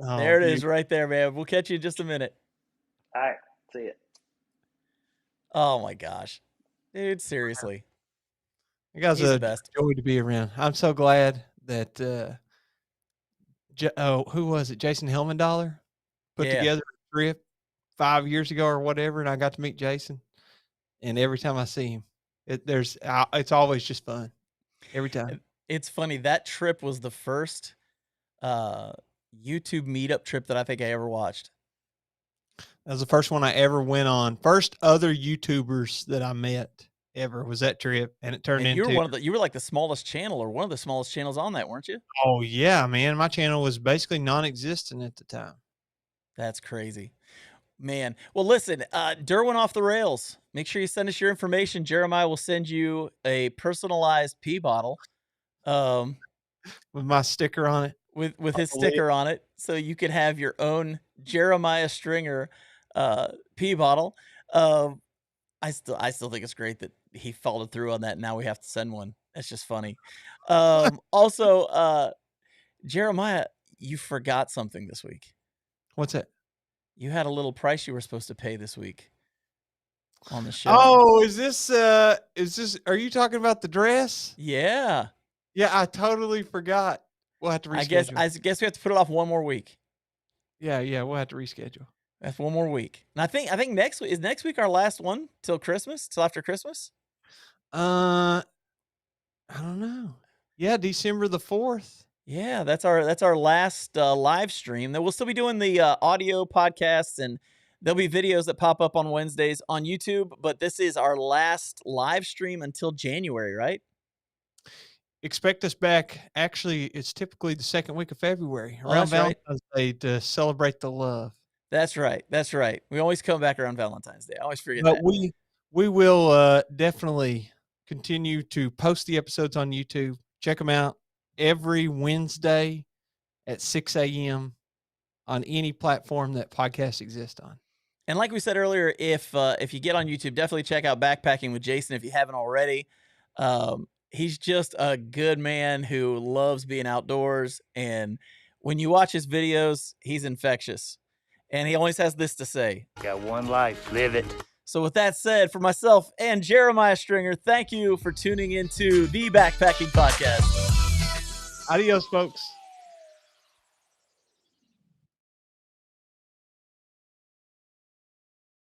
Oh, There it is right there, man. We'll catch you in just a minute. All right. See it. Oh my gosh. Dude, seriously. You guys He's are the best. joy to be around. I'm so glad that who was it? Jason Helmendollar put Yeah. together a trip 5 years ago or whatever, and I got to meet Jason. And every time I see him, it's always just fun. Every time. It's funny. That trip was the first YouTube meetup trip that I think I ever watched. That was the first one I ever went on. First other YouTubers that I met ever was that trip, and it turned And into you were like the smallest channel or one of the smallest channels on that, weren't you? Oh yeah, man. My channel was basically non-existent at the time. That's crazy. Man. Well, listen, Derwin off the rails. Make sure you send us your information. Jeremiah will send you a personalized pee bottle. With my sticker on it. With his sticker on it, so you can have your own Jeremiah Stringer pee bottle. I still think it's great that he followed through on that. And now we have to send one. That's just funny. Also, Jeremiah, you forgot something this week. What's that? You had a little price you were supposed to pay this week on the show. Oh, is this are you talking about the dress? Yeah. Yeah, I totally forgot. We'll have to reschedule. I guess we have to put it off one more week. Yeah, we'll have to reschedule. That's one more week. And I think next week our last one till Christmas, till after Christmas? I don't know. Yeah, December the 4th. Yeah, that's our last live stream. Then we'll still be doing the audio podcasts, and there'll be videos that pop up on Wednesdays on YouTube, but this is our last live stream until January, right? Expect us back. Actually, it's typically the second week of February, Oh, around that's right. Valentine's Day, to celebrate the love. That's right. That's right. We always come back around Valentine's Day. I always forget But that. we will definitely continue to post the episodes on YouTube. Check them out every Wednesday at 6 a.m. on any platform that podcasts exist on. And like we said earlier, if you get on YouTube, definitely check out Backpacking with Jason if you haven't already. He's just a good man who loves being outdoors, and When you watch his videos, he's infectious. And he always has this to say. Got one life, live it. So with that said, for myself and Jeremiah Stringer, thank you for tuning into the Backpacking Podcast. Adios, folks.